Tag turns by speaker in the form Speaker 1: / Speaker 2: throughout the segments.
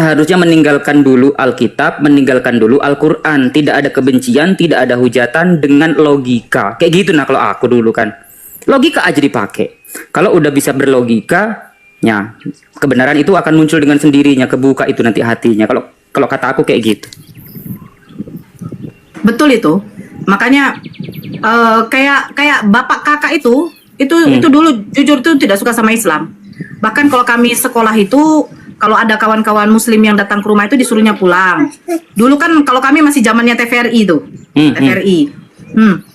Speaker 1: harusnya meninggalkan dulu Alkitab, meninggalkan dulu Al-Quran. Tidak ada kebencian, tidak ada hujatan dengan logika. Kayak gitu nah kalau aku dulu kan. Logika aja dipakai. Kalau udah bisa berlogika, ya kebenaran itu akan muncul dengan sendirinya, kebuka itu nanti hatinya. Kalau kata aku kayak gitu.
Speaker 2: Betul itu. Makanya kayak bapak kakak itu dulu jujur tuh tidak suka sama Islam. Bahkan kalau kami sekolah itu, kalau ada kawan-kawan muslim yang datang ke rumah itu disuruhnya pulang. Dulu kan kalau kami masih zamannya TVRI tuh. TVRI.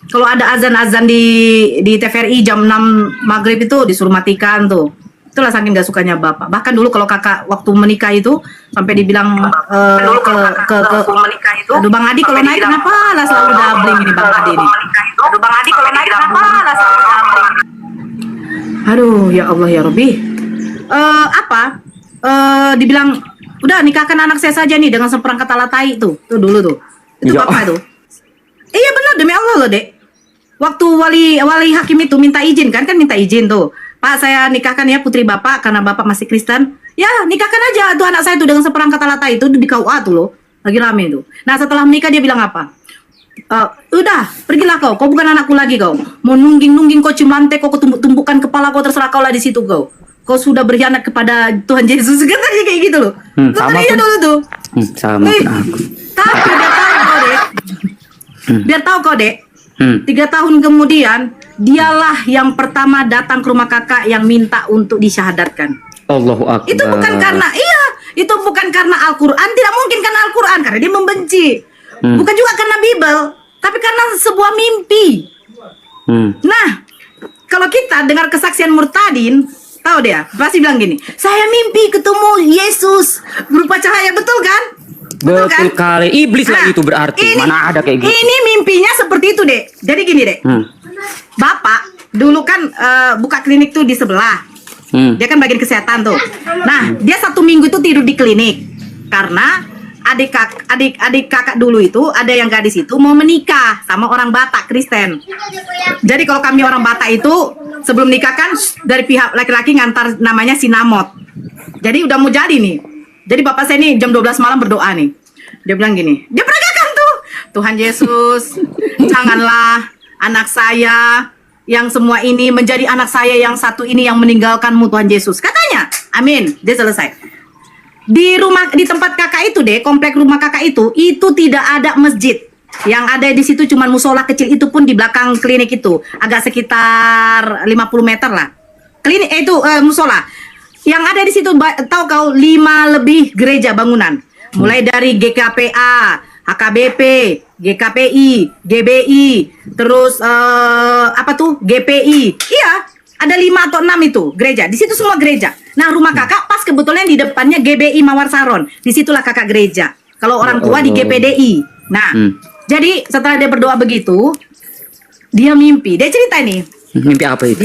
Speaker 2: Kalau ada azan-azan di TVRI jam 6 maghrib itu disuruh matikan tuh. Itulah saking gak sukanya bapak. Bahkan dulu kalau kakak waktu menikah itu sampai dibilang aduh Bang Adi kalau naik kenapa lah selalu dabling ini Bang Adi ini. Aduh Bang Adi kalau naik kenapa lah selalu dabling. Aduh ya Allah ya Rabbi. Dibilang udah nikahkan anak saya saja nih dengan seperangkat alat tai tuh dulu tuh. Itu
Speaker 1: Ya.
Speaker 2: bapak itu. Iya benar demi Allah loh Dek. Waktu wali hakim itu minta izin kan minta izin tuh. Pak saya nikahkan ya putri bapak karena bapak masih Kristen. Ya nikahkan aja tuh anak saya tuh dengan seperangkat alat tai itu di KUA tuh loh. Lagi rame tuh. Nah setelah menikah dia bilang apa? Udah pergilah kau bukan anakku lagi kau. Mau nungging kau cium lantai kau tumbukkan kepala kau terserah kau lah di situ kau. Kau sudah berkhianat kepada Tuhan Yesus katanya kayak gitu loh.
Speaker 1: Sama
Speaker 2: iya
Speaker 1: pun.
Speaker 2: dulu tuh.
Speaker 1: Sama pun aku.
Speaker 2: Tapi dia tahu kau Dek. Biar tahu kau Dek. 3 tahun kemudian dialah yang pertama datang ke rumah kakak yang minta untuk disyahadatkan.
Speaker 1: Allahu Akbar.
Speaker 2: Itu bukan karena Al-Quran, tidak mungkin karena Al-Quran karena dia membenci. Bukan juga karena Bible, tapi karena sebuah mimpi. Nah, kalau kita dengar kesaksian murtadin, tahu dia pasti bilang gini, saya mimpi ketemu Yesus berupa cahaya, betul kan?
Speaker 1: Betul kali. Iblis lagi itu berarti. Mana ada kayak gitu.
Speaker 2: Ini mimpinya seperti itu Dek. Jadi gini Dek, Bapak dulu kan buka klinik tuh di sebelah. Dia kan bagian kesehatan tuh. Nah dia 1 minggu itu tidur di klinik karena adik kakak dulu itu ada yang gadis itu mau menikah sama orang Batak Kristen. Jadi kalau kami orang Batak itu sebelum nikah kan dari pihak laki-laki ngantar namanya sinamot. Jadi udah mau jadi nih. Jadi bapak saya nih jam 12 malam berdoa nih. Dia bilang gini, dia peragakan tuh, Tuhan Yesus, janganlah anak saya yang semua ini menjadi anak saya yang satu ini yang meninggalkanmu Tuhan Yesus. Katanya, amin. Dia selesai. Di tempat kakak itu deh, komplek rumah kakak itu tidak ada masjid. Yang ada di situ cuma musola kecil, itu pun di belakang klinik itu, agak sekitar 50 meter lah. Klinik itu musola. Yang ada di situ tahu kau 5 lebih gereja bangunan. Mulai dari GKPA, HKBP, GKPI, GBI, terus GPI. Iya, ada 5 atau 6 itu gereja. Di situ semua gereja. Nah, rumah kakak pas kebetulan di depannya GBI Mawar Saron. Disitulah kakak gereja. Kalau orang tua di GPDI. Nah, jadi setelah dia berdoa begitu, dia mimpi. Dia cerita ini.
Speaker 1: Mimpi apa itu?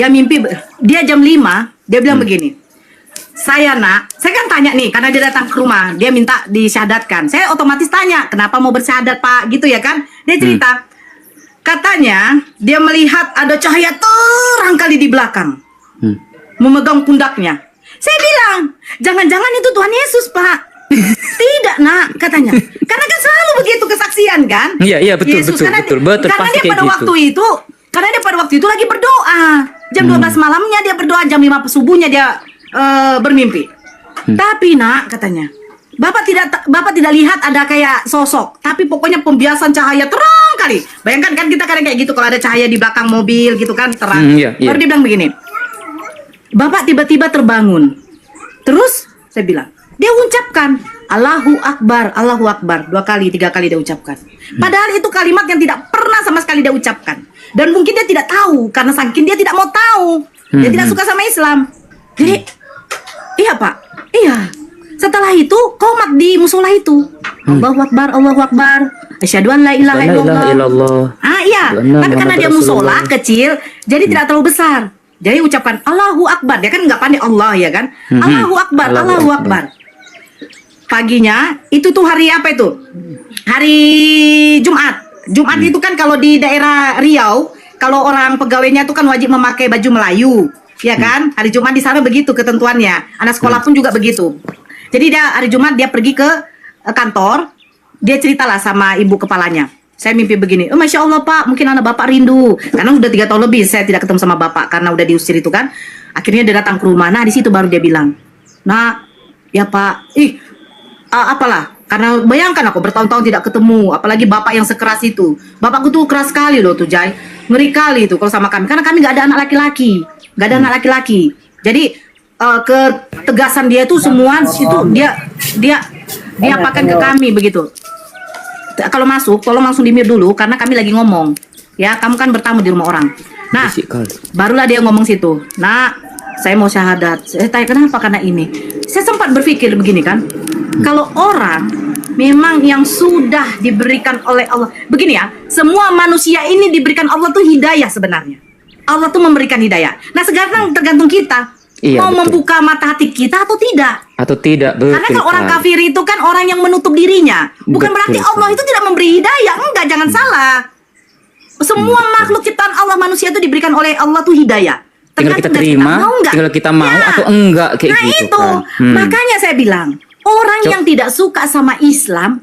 Speaker 2: Dia jam 5, dia bilang begini. Saya kan tanya nih, karena dia datang ke rumah, dia minta disyahadatkan. Saya otomatis tanya, kenapa mau bersyahadat Pak? Gitu ya kan? Dia cerita, katanya dia melihat ada cahaya terang kali di belakang, memegang pundaknya. Saya bilang, jangan-jangan itu Tuhan Yesus Pak. Tidak Nak, katanya. Karena kan selalu begitu kesaksian kan?
Speaker 1: Iya betul,
Speaker 2: Yesus,
Speaker 1: betul.
Speaker 2: Karena dia pada waktu itu lagi berdoa. Jam 12 malamnya dia berdoa, jam 5 subuhnya dia bermimpi. Tapi Nak, katanya, Bapak tidak lihat ada kayak sosok, tapi pokoknya pembiasan cahaya terang kali. Bayangkan kan kita kadang kayak gitu kalau ada cahaya di belakang mobil gitu kan terang. Baru dia bilang begini, Bapak tiba-tiba terbangun. Terus saya bilang, dia ucapkan Allahu Akbar, Allahu Akbar 2 kali, 3 kali dia ucapkan. Padahal itu kalimat yang tidak pernah sama sekali dia ucapkan. Dan mungkin dia tidak tahu karena saking dia tidak mau tahu. Dia tidak suka sama Islam. Jadi iya Pak, iya. Setelah itu komat di musola itu. Allahu Akbar, Allahu Akbar. Asyhadu an la ilaha illallah. Iya. Tapi karena dia musola kecil, jadi tidak terlalu besar. Jadi ucapkan Allahu Akbar. Dia kan nggak pandai Allah ya kan? Allahu Akbar, Allahu Akbar. Paginya itu tuh hari apa itu? Hari Jumat. Jumat itu kan kalau di daerah Riau, kalau orang pegawainya itu kan wajib memakai baju Melayu. Ya kan? Hari Jumat di sana begitu ketentuannya. Anak sekolah pun juga begitu. Jadi dia hari Jumat dia pergi ke kantor, dia ceritalah sama ibu kepalanya. Saya mimpi begini, Masya Allah Pak, mungkin anak Bapak rindu. Karena udah 3 tahun lebih saya tidak ketemu sama Bapak karena udah diusir itu kan. Akhirnya dia datang ke rumah. Nah di situ baru dia bilang, nah ya Pak, apalah. Karena bayangkan aku bertahun-tahun tidak ketemu, apalagi Bapak yang sekeras itu. Bapakku tuh keras sekali loh tuh Jai, ngeri kali itu kalau sama kami. Karena kami nggak ada anak laki-laki, nggak ada anak laki-laki. Jadi ketegasan dia itu semua itu dia apakan ke kami begitu. Kalau masuk tolong langsung di mute dulu karena kami lagi ngomong. Ya, kamu kan bertamu di rumah orang. Nah, barulah dia ngomong situ. Nah, saya mau syahadat. Saya tanya kenapa? Karena ini. Saya sempat berpikir begini kan. Kalau orang memang yang sudah diberikan oleh Allah. Begini ya, semua manusia ini diberikan Allah tuh hidayah sebenarnya. Allah tuh memberikan hidayah. Nah, sekarang tergantung kita.
Speaker 1: Iya,
Speaker 2: mau
Speaker 1: betul.
Speaker 2: membuka mata hati kita atau tidak.
Speaker 1: Atau tidak, betul.
Speaker 2: Karena kalau orang kafir itu kan orang yang menutup dirinya. Bukan
Speaker 1: Betul,
Speaker 2: berarti Allah itu tidak memberi hidayah. Enggak, jangan salah. Semua makhluk ciptaan Allah manusia itu diberikan oleh Allah tuh hidayah.
Speaker 1: Tinggal kita
Speaker 2: Tergantung dari
Speaker 1: terima,
Speaker 2: mau enggak.
Speaker 1: tinggal kita mau
Speaker 2: Ya.
Speaker 1: atau enggak kayak
Speaker 2: Nah
Speaker 1: gitu
Speaker 2: itu,
Speaker 1: kan.
Speaker 2: makanya saya bilang orang yang tidak suka sama Islam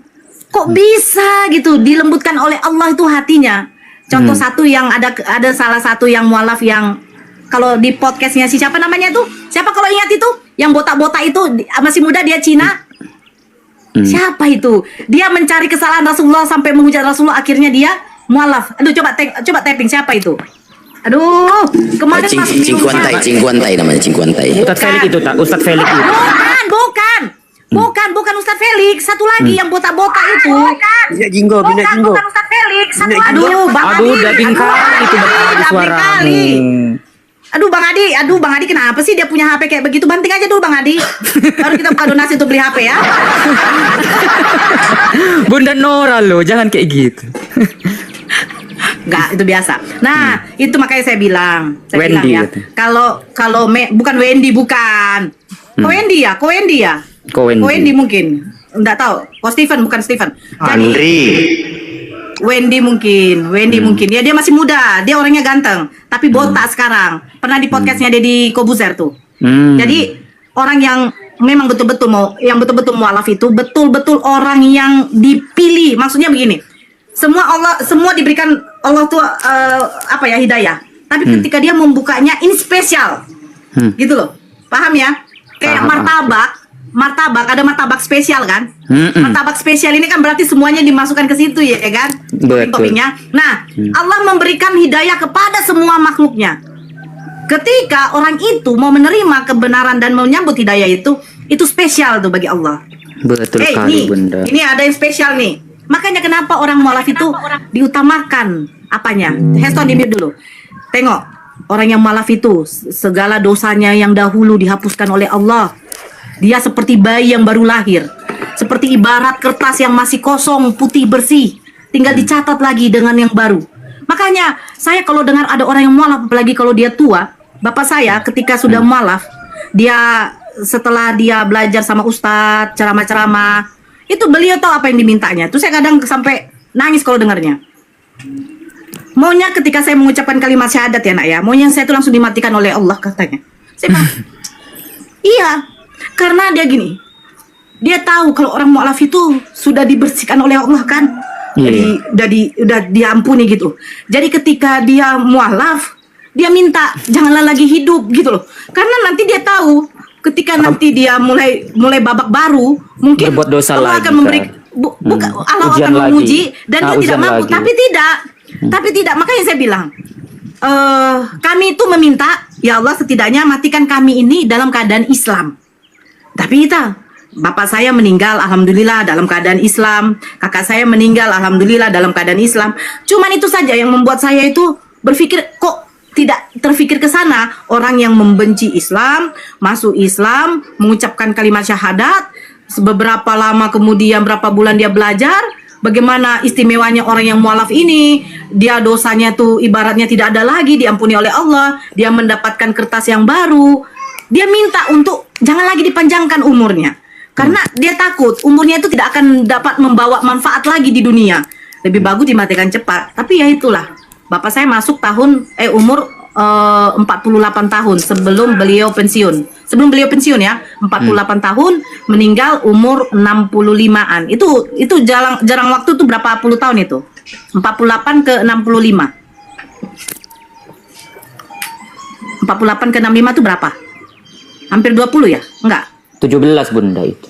Speaker 2: kok bisa gitu dilembutkan oleh Allah itu hatinya. Contoh satu yang ada salah satu yang mualaf yang kalau di podcastnya si siapa namanya tuh? Siapa kalau ingat itu? Yang botak-botak itu masih muda dia Cina. Siapa itu? Dia mencari kesalahan Rasulullah sampai menghujat Rasulullah akhirnya dia mualaf. Aduh coba tapping siapa itu? Aduh, kemarin masuk di rumah.
Speaker 3: Cingguantai namanya, Cingguantai.
Speaker 1: Ustadz Felix itu tak, Ustadz Felix itu.
Speaker 2: Bukan Ustadz Felix. Satu lagi yang botak-botak itu.
Speaker 3: Bina Jinggo, Bina Jinggo.
Speaker 2: Bukan Ustadz Felix. Satu
Speaker 3: Bina
Speaker 2: aduh,
Speaker 3: Jinggo.
Speaker 2: Bang Adi.
Speaker 1: Aduh, dubbing kali itu
Speaker 2: Dubbing
Speaker 1: suaramu.
Speaker 2: kali. Aduh Bang Adi kenapa sih dia punya HP kayak begitu? Banting aja dulu Bang Adi. Baru kita buka donasi untuk beli HP ya.
Speaker 1: Bunda Nora loh, jangan kayak gitu.
Speaker 2: Enggak, itu biasa. Nah, itu makanya saya bilang
Speaker 1: Wendy
Speaker 2: ya.
Speaker 1: gitu.
Speaker 2: Kalau bukan Wendy bukan. Wendy ya. Wendy mungkin. Enggak tahu. Oh Steven bukan Steven. Jadi Wendy mungkin. Ya dia masih muda, dia orangnya ganteng, tapi botak sekarang. Pernah di podcastnya Deddy Kobuzer tuh. Jadi orang yang memang betul-betul mualaf itu betul-betul orang yang dipilih. Maksudnya begini. Semua diberikan Allah tuh hidayah. Tapi ketika dia membukanya ini spesial. Gitu loh. Paham ya? Kayak martabak ada martabak spesial kan? Martabak spesial ini kan berarti semuanya dimasukkan ke situ ya kan? Toppingnya. Nah, Allah memberikan hidayah kepada semua makhluknya. Ketika orang itu mau menerima kebenaran dan menyambut hidayah itu spesial tuh bagi Allah.
Speaker 1: Betul sekali, Bunda.
Speaker 2: Ini ada yang spesial nih. Makanya kenapa orang mualaf itu diutamakan apanya? Heston di mute dulu. Tengok, orang yang mualaf itu segala dosanya yang dahulu dihapuskan oleh Allah. Dia seperti bayi yang baru lahir. Seperti ibarat kertas yang masih kosong, putih bersih. Tinggal dicatat lagi dengan yang baru. Makanya saya kalau dengar ada orang yang mualaf, apalagi kalau dia tua. Bapak saya ketika sudah mualaf, setelah dia belajar sama ustadz, ceramah-ceramah, itu beliau tahu apa yang dimintanya. Terus saya kadang sampai nangis kalau dengarnya. Maunya ketika saya mengucapkan kalimat syahadat ya nak ya, maunya saya itu langsung dimatikan oleh Allah katanya. Saya bilang, iya. Karena dia gini, dia tahu kalau orang mualaf itu sudah dibersihkan oleh Allah kan, udah diampuni gitu. Jadi ketika dia mualaf, dia minta janganlah lagi hidup gitu loh. Karena nanti dia tahu ketika nanti dia mulai babak baru, mungkin
Speaker 1: berbuat dosa
Speaker 2: Allah
Speaker 1: lagi,
Speaker 2: akan memberi
Speaker 1: kan?
Speaker 2: Allah
Speaker 1: Ujian
Speaker 2: akan menguji
Speaker 1: lagi.
Speaker 2: dan dia
Speaker 1: Ujian
Speaker 2: tidak mampu.
Speaker 1: lagi.
Speaker 2: Tapi tidak. Makanya saya bilang, kami itu meminta ya Allah setidaknya matikan kami ini dalam keadaan Islam. Tapi bapak saya meninggal alhamdulillah dalam keadaan Islam, kakak saya meninggal alhamdulillah dalam keadaan Islam. Cuman itu saja yang membuat saya itu berpikir kok tidak terfikir ke sana. Orang yang membenci Islam, masuk Islam, mengucapkan kalimat syahadat, beberapa lama kemudian berapa bulan dia belajar bagaimana istimewanya orang yang mualaf ini. Dia dosanya tuh ibaratnya tidak ada lagi, diampuni oleh Allah, dia mendapatkan kertas yang baru. Dia minta untuk jangan lagi dipanjangkan umurnya. Karena dia takut umurnya itu tidak akan dapat membawa manfaat lagi di dunia. Lebih bagus dimatikan cepat. Tapi ya itulah. Bapak saya masuk umur 48 tahun sebelum beliau pensiun. Sebelum beliau pensiun ya, 48 tahun, meninggal umur 65-an. Itu jarang waktu tuh berapa puluh tahun itu? 48 ke 65. 48 ke 65 itu berapa? Hampir 20 ya? Enggak.
Speaker 1: 17 Bunda itu.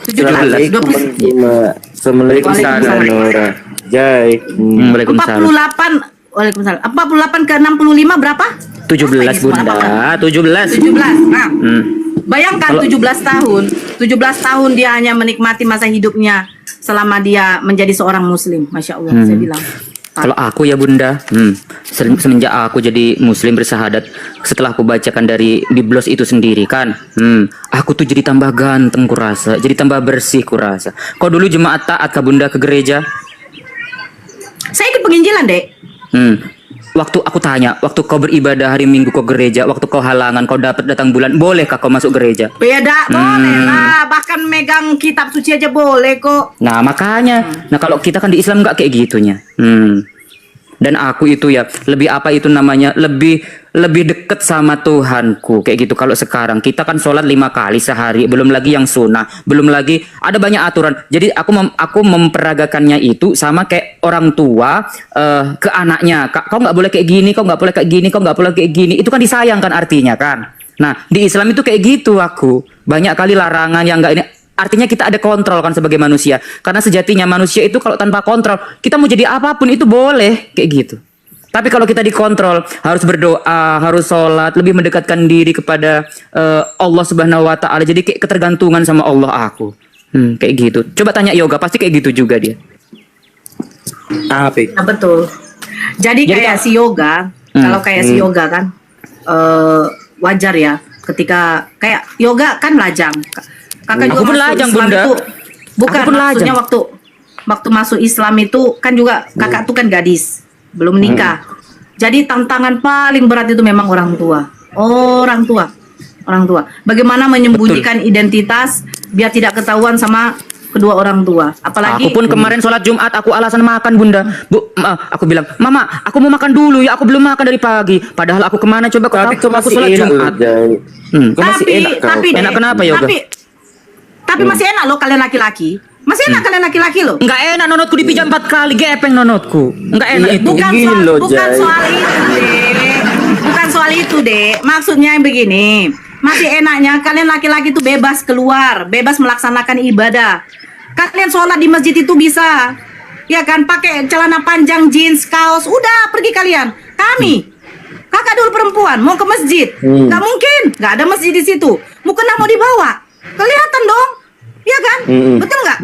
Speaker 2: 17, 20.
Speaker 3: Assalamualaikum Nora. Jai.
Speaker 1: Waalaikumsalam.
Speaker 2: 48 ke 65 berapa?
Speaker 1: 17 Bunda, 17.
Speaker 2: 17. Nah, bayangkan 17 tahun. 17 tahun dia hanya menikmati masa hidupnya selama dia menjadi seorang muslim. Masya Allah, saya bilang.
Speaker 1: Kalau aku ya Bunda, semenjak aku jadi muslim bersahadat, setelah aku bacakan dari biblos itu sendiri kan, aku tuh jadi tambah ganteng kurasa, jadi tambah bersih kurasa. Kau dulu jemaat taat kah Bunda ke gereja?
Speaker 2: Saya ikut penginjilan, Dek.
Speaker 1: Waktu aku tanya, waktu kau beribadah hari Minggu kau gereja, waktu kau halangan, kau dapat datang bulan, bolehkah kau masuk gereja?
Speaker 2: Beda, boleh lah. Bahkan megang kitab suci aja boleh kok.
Speaker 1: Nah makanya, nah kalau kita kan di Islam nggak kayak gitunya. Dan aku itu ya lebih apa itu namanya, lebih deket sama Tuhanku kayak gitu. Kalau sekarang kita kan sholat 5 kali sehari, belum lagi yang sunnah, belum lagi ada banyak aturan. Jadi aku memperagakannya itu sama kayak orang tua ke anaknya. Kau nggak boleh kayak gini, kau nggak boleh kayak gini, kau nggak boleh kayak gini. Itu kan disayangkan artinya kan. Nah di Islam itu kayak gitu aku, banyak kali larangan yang nggak ini. Artinya kita ada kontrol kan sebagai manusia. Karena sejatinya manusia itu kalau tanpa kontrol, kita mau jadi apapun itu boleh kayak gitu. Tapi kalau kita dikontrol, harus berdoa, harus sholat, lebih mendekatkan diri kepada Allah Subhanahu Wa Taala. Jadi kayak ketergantungan sama Allah aku. Kayak gitu. Coba tanya Yoga, pasti kayak gitu juga dia.
Speaker 3: Apa?
Speaker 2: Nah, betul. Jadi kayak si Yoga, kalau kayak si Yoga kan wajar ya. Ketika kayak Yoga kan lajang. Kakak juga
Speaker 1: aku pun lajang
Speaker 2: Islam
Speaker 1: Bunda.
Speaker 2: itu, bukan
Speaker 1: Aku pun
Speaker 2: maksudnya
Speaker 1: lajang.
Speaker 2: waktu masuk Islam itu kan juga kakak tuh kan gadis, belum menikah. Jadi tantangan paling berat itu memang orang tua. Bagaimana menyembunyikan identitas biar tidak ketahuan sama kedua orang tua. Apalagi
Speaker 1: Aku pun kemarin sholat Jumat, aku alasan makan Bunda. Aku bilang, Mama, aku mau makan dulu ya, aku belum makan dari pagi. Padahal aku kemana coba
Speaker 3: Tapi kau
Speaker 1: aku
Speaker 3: masih
Speaker 1: sholat
Speaker 3: enak
Speaker 1: Jumat.
Speaker 3: Kau masih enak kau.
Speaker 2: tapi
Speaker 1: Enak
Speaker 2: Dek,
Speaker 1: kenapa, Yoga?
Speaker 2: Tapi masih enak loh kalian laki-laki. Masih enak kalian laki-laki loh.
Speaker 1: Enggak enak nonotku dipijam 4 kali, gepeng nonotku. Enggak enak
Speaker 3: Iya,
Speaker 1: itu.
Speaker 2: Bukan
Speaker 3: Gini loh,
Speaker 2: bukan
Speaker 3: Jai.
Speaker 2: soal itu, Dek. Bukan soal itu, Dek. Maksudnya yang begini. Masih enaknya kalian laki-laki itu bebas keluar, bebas melaksanakan ibadah. Kalian sholat di masjid itu bisa. Ya kan, pakai celana panjang, jeans, kaos, udah pergi kalian. Kami kakak dulu perempuan mau ke masjid, nggak mungkin, nggak ada masjid di situ. Mukena mau dibawa, kelihatan dong, ya kan? Betul nggak?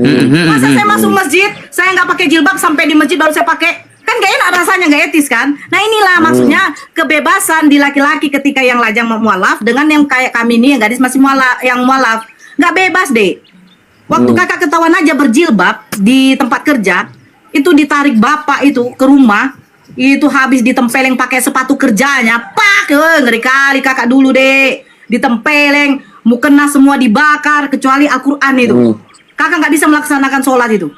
Speaker 2: Masa saya masuk masjid, saya nggak pakai jilbab sampai di masjid baru saya pakai, kan nggak enak rasanya, nggak etis kan? Nah inilah maksudnya kebebasan di laki-laki ketika yang lajang mualaf dengan yang kayak kami ini yang gadis masih mualaf, nggak bebas deh. Waktu kakak ketahuan aja berjilbab di tempat kerja, itu ditarik bapak itu ke rumah. Itu habis ditempeleng pakai sepatu kerjanya, pak, ngeri kali kakak dulu deh, ditempeleng, mukena semua dibakar kecuali Al-Quran itu. Kakak nggak bisa melaksanakan sholat itu,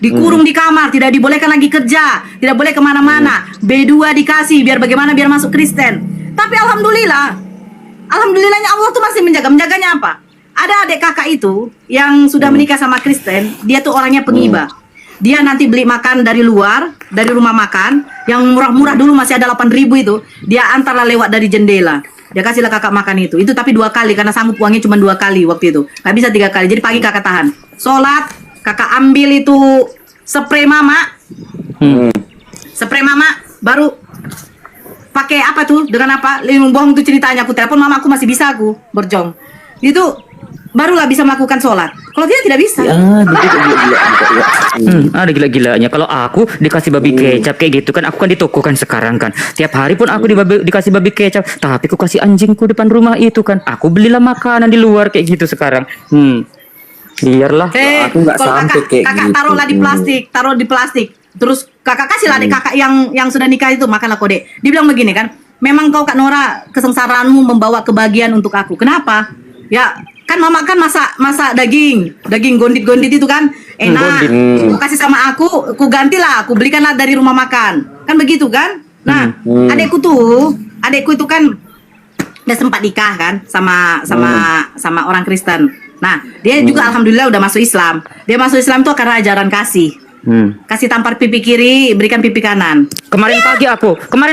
Speaker 2: dikurung di kamar, tidak dibolehkan lagi kerja, tidak boleh kemana-mana, B2 dikasih biar bagaimana biar masuk Kristen. Tapi alhamdulillahnya Allah tuh masih menjaganya apa? Ada adik kakak itu yang sudah menikah sama Kristen, dia tuh orangnya pengibah. Dia nanti beli makan dari luar, dari rumah makan yang murah-murah dulu masih ada 8.000 itu, dia antarlah lewat dari jendela. Dia kasihlah kakak makan itu tapi 2 kali karena sanggup uangnya cuma 2 kali waktu itu, nggak bisa 3 kali. Jadi pagi kakak tahan sholat, kakak ambil itu spray mama, baru pakai apa tuh, dengan apa, lindung bohong tuh ceritanya. Aku telepon mama, aku masih bisa aku berjong itu, barulah bisa melakukan sholat. Kalau tidak bisa.
Speaker 1: Ada gila-gilanya. Kalau aku dikasih babi kecap kayak gitu kan, aku kan di toko kan sekarang kan. Tiap hari pun aku dikasih babi kecap, tapi aku kasih anjingku depan rumah itu kan. Aku belilah makanan di luar kayak gitu sekarang. Biarlah.
Speaker 3: Aku nggak
Speaker 2: Kalau
Speaker 3: sampai kayak
Speaker 2: kakak
Speaker 3: gitu.
Speaker 2: taruh di plastik. Terus kakak kasihlah adik kakak yang sudah nikah itu makanlah kode. Dia bilang begini kan, memang kau Kak Nora kesengsaraanmu membawa kebahagiaan untuk aku. Kenapa? Ya kan mama kan masak daging gondit itu kan enak. Kau kasih sama aku gantilah, aku belikanlah dari rumah makan. Kan begitu kan? Nah, adekku itu kan udah sempat nikah kan sama orang Kristen. Nah, dia juga alhamdulillah udah masuk Islam. Dia masuk Islam tuh karena ajaran kasih. Kasih tampar pipi kiri, berikan pipi kanan.
Speaker 1: Kemarin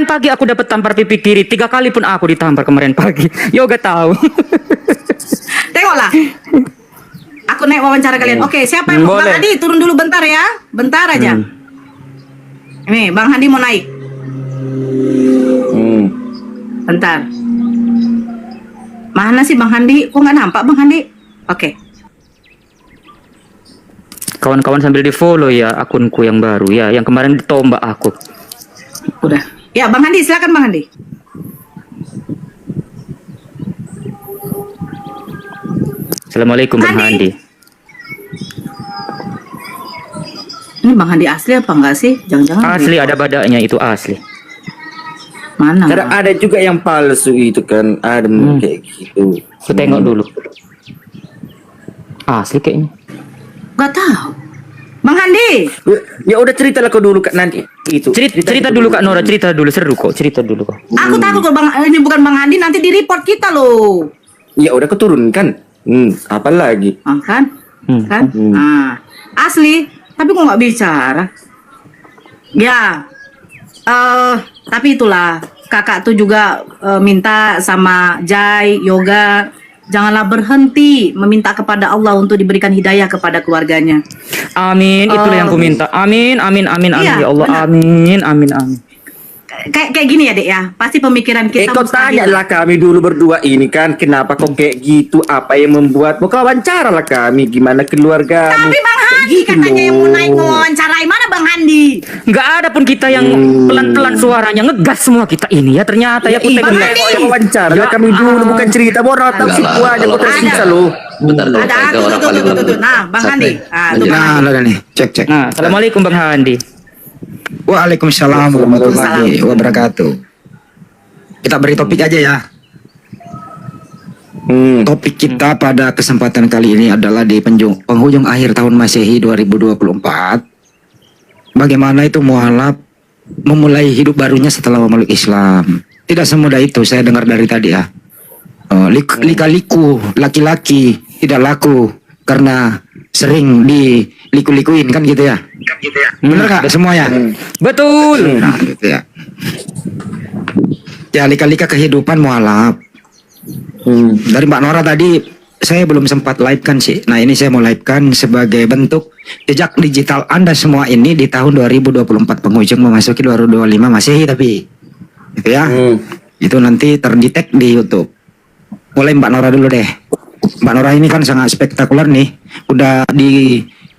Speaker 1: pagi aku dapat tampar pipi kiri 3 kali pun aku ditampar kemarin pagi. Yoga tahu.
Speaker 2: Tengoklah. Aku naik wawancara kalian. Oke, siapa yang mau? Bang
Speaker 1: Boleh.
Speaker 2: Hadi turun dulu bentar ya. Bentar aja. Nih, Bang Hadi mau naik. Bentar. Mana sih Bang Handi? Kok nggak nampak Bang Handi? Oke.
Speaker 1: Kawan-kawan sambil di follow ya akunku yang baru ya, yang kemarin ditombak aku.
Speaker 2: Udah. Ya, Bang Handi, silakan Bang Handi.
Speaker 1: Assalamualaikum Bang
Speaker 2: Handi.
Speaker 1: Handi.
Speaker 2: Ini Bang Handi asli apa enggak sih? Jangan-jangan
Speaker 1: Asli, ada badaknya itu asli.
Speaker 2: mana?
Speaker 3: Kadang ada juga yang palsu itu kan, ada kayak gitu.
Speaker 1: Aku tengok dulu. Asli kayaknya.
Speaker 2: Gak tahu. Bang Handi.
Speaker 3: Ya udah ceritalah kau dulu Kak nanti itu.
Speaker 1: Cerita dulu Kak Nora, cerita dulu, seru kok, cerita dulu kok.
Speaker 2: Aku takut kalau Bang ini bukan Bang Handi nanti di report kita loh.
Speaker 3: Ya udah kau turunkan. Apa lagi?
Speaker 2: Ah, kan? Kan? Ah, asli, tapi kok nggak bicara? Ya, tapi itulah kakak tuh juga minta sama Jai, Yoga, janganlah berhenti meminta kepada Allah untuk diberikan hidayah kepada keluarganya.
Speaker 1: Amin, itulah yang ku minta. Amin, amin, amin, amin
Speaker 2: Iya,
Speaker 1: ya Allah.
Speaker 2: benar.
Speaker 1: Amin, amin, amin.
Speaker 2: Kayak gini ya Dek ya, pasti pemikiran kita
Speaker 3: Kau
Speaker 2: mustahil.
Speaker 3: tanyalah kami dulu berdua ini kan, kenapa kok kayak gitu? Apa yang membuatmu? Kau wawancara lah kami, gimana keluarga?
Speaker 2: Tapi Bang Handi katanya yang mau naik ngewawancarai, mana Bang Handi?
Speaker 1: Nggak ada pun kita yang pelan-pelan suaranya, ngegas semua kita ini ya. Ternyata ya aku
Speaker 3: Iya,
Speaker 1: tengok.
Speaker 2: Handi.
Speaker 3: yang wawancara lah kami dulu, bukan cerita. Orang tahu
Speaker 4: Enggak
Speaker 3: situ
Speaker 4: lah.
Speaker 3: aja, kau tersisa loh.
Speaker 4: Bentar dulu,
Speaker 2: Ada
Speaker 4: kayak orang paling
Speaker 2: tuh. Nah, Bang Handi. Ah, tuh Bang
Speaker 5: Nah,
Speaker 2: Handi.
Speaker 5: udah nih, cek.
Speaker 1: Nah, Assalamualaikum Bang Handi.
Speaker 5: Waalaikumsalam warahmatullahi wabarakatuh. Kita beri topik aja ya. Topik kita pada kesempatan kali ini adalah di penghujung akhir tahun Masehi 2024. Bagaimana itu mualaf memulai hidup barunya setelah memeluk Islam. Tidak semudah itu, saya dengar dari tadi ya. Lika-liku laki-laki tidak laku karena sering diliku-likuin kan gitu ya. Bener gak semuanya?
Speaker 1: Betul.
Speaker 5: Nah gitu ya. Ya lika-lika kehidupan mualaf. Dari Mbak Nora tadi saya belum sempat live kan sih. Nah ini saya mau live kan sebagai bentuk jejak digital Anda semua ini di tahun 2024 penghujung memasuki 2025 Masehi tapi gitu ya. Itu nanti terdetek di YouTube. Mulai Mbak Nora dulu deh. Mbak Nora ini kan sangat spektakuler nih. Udah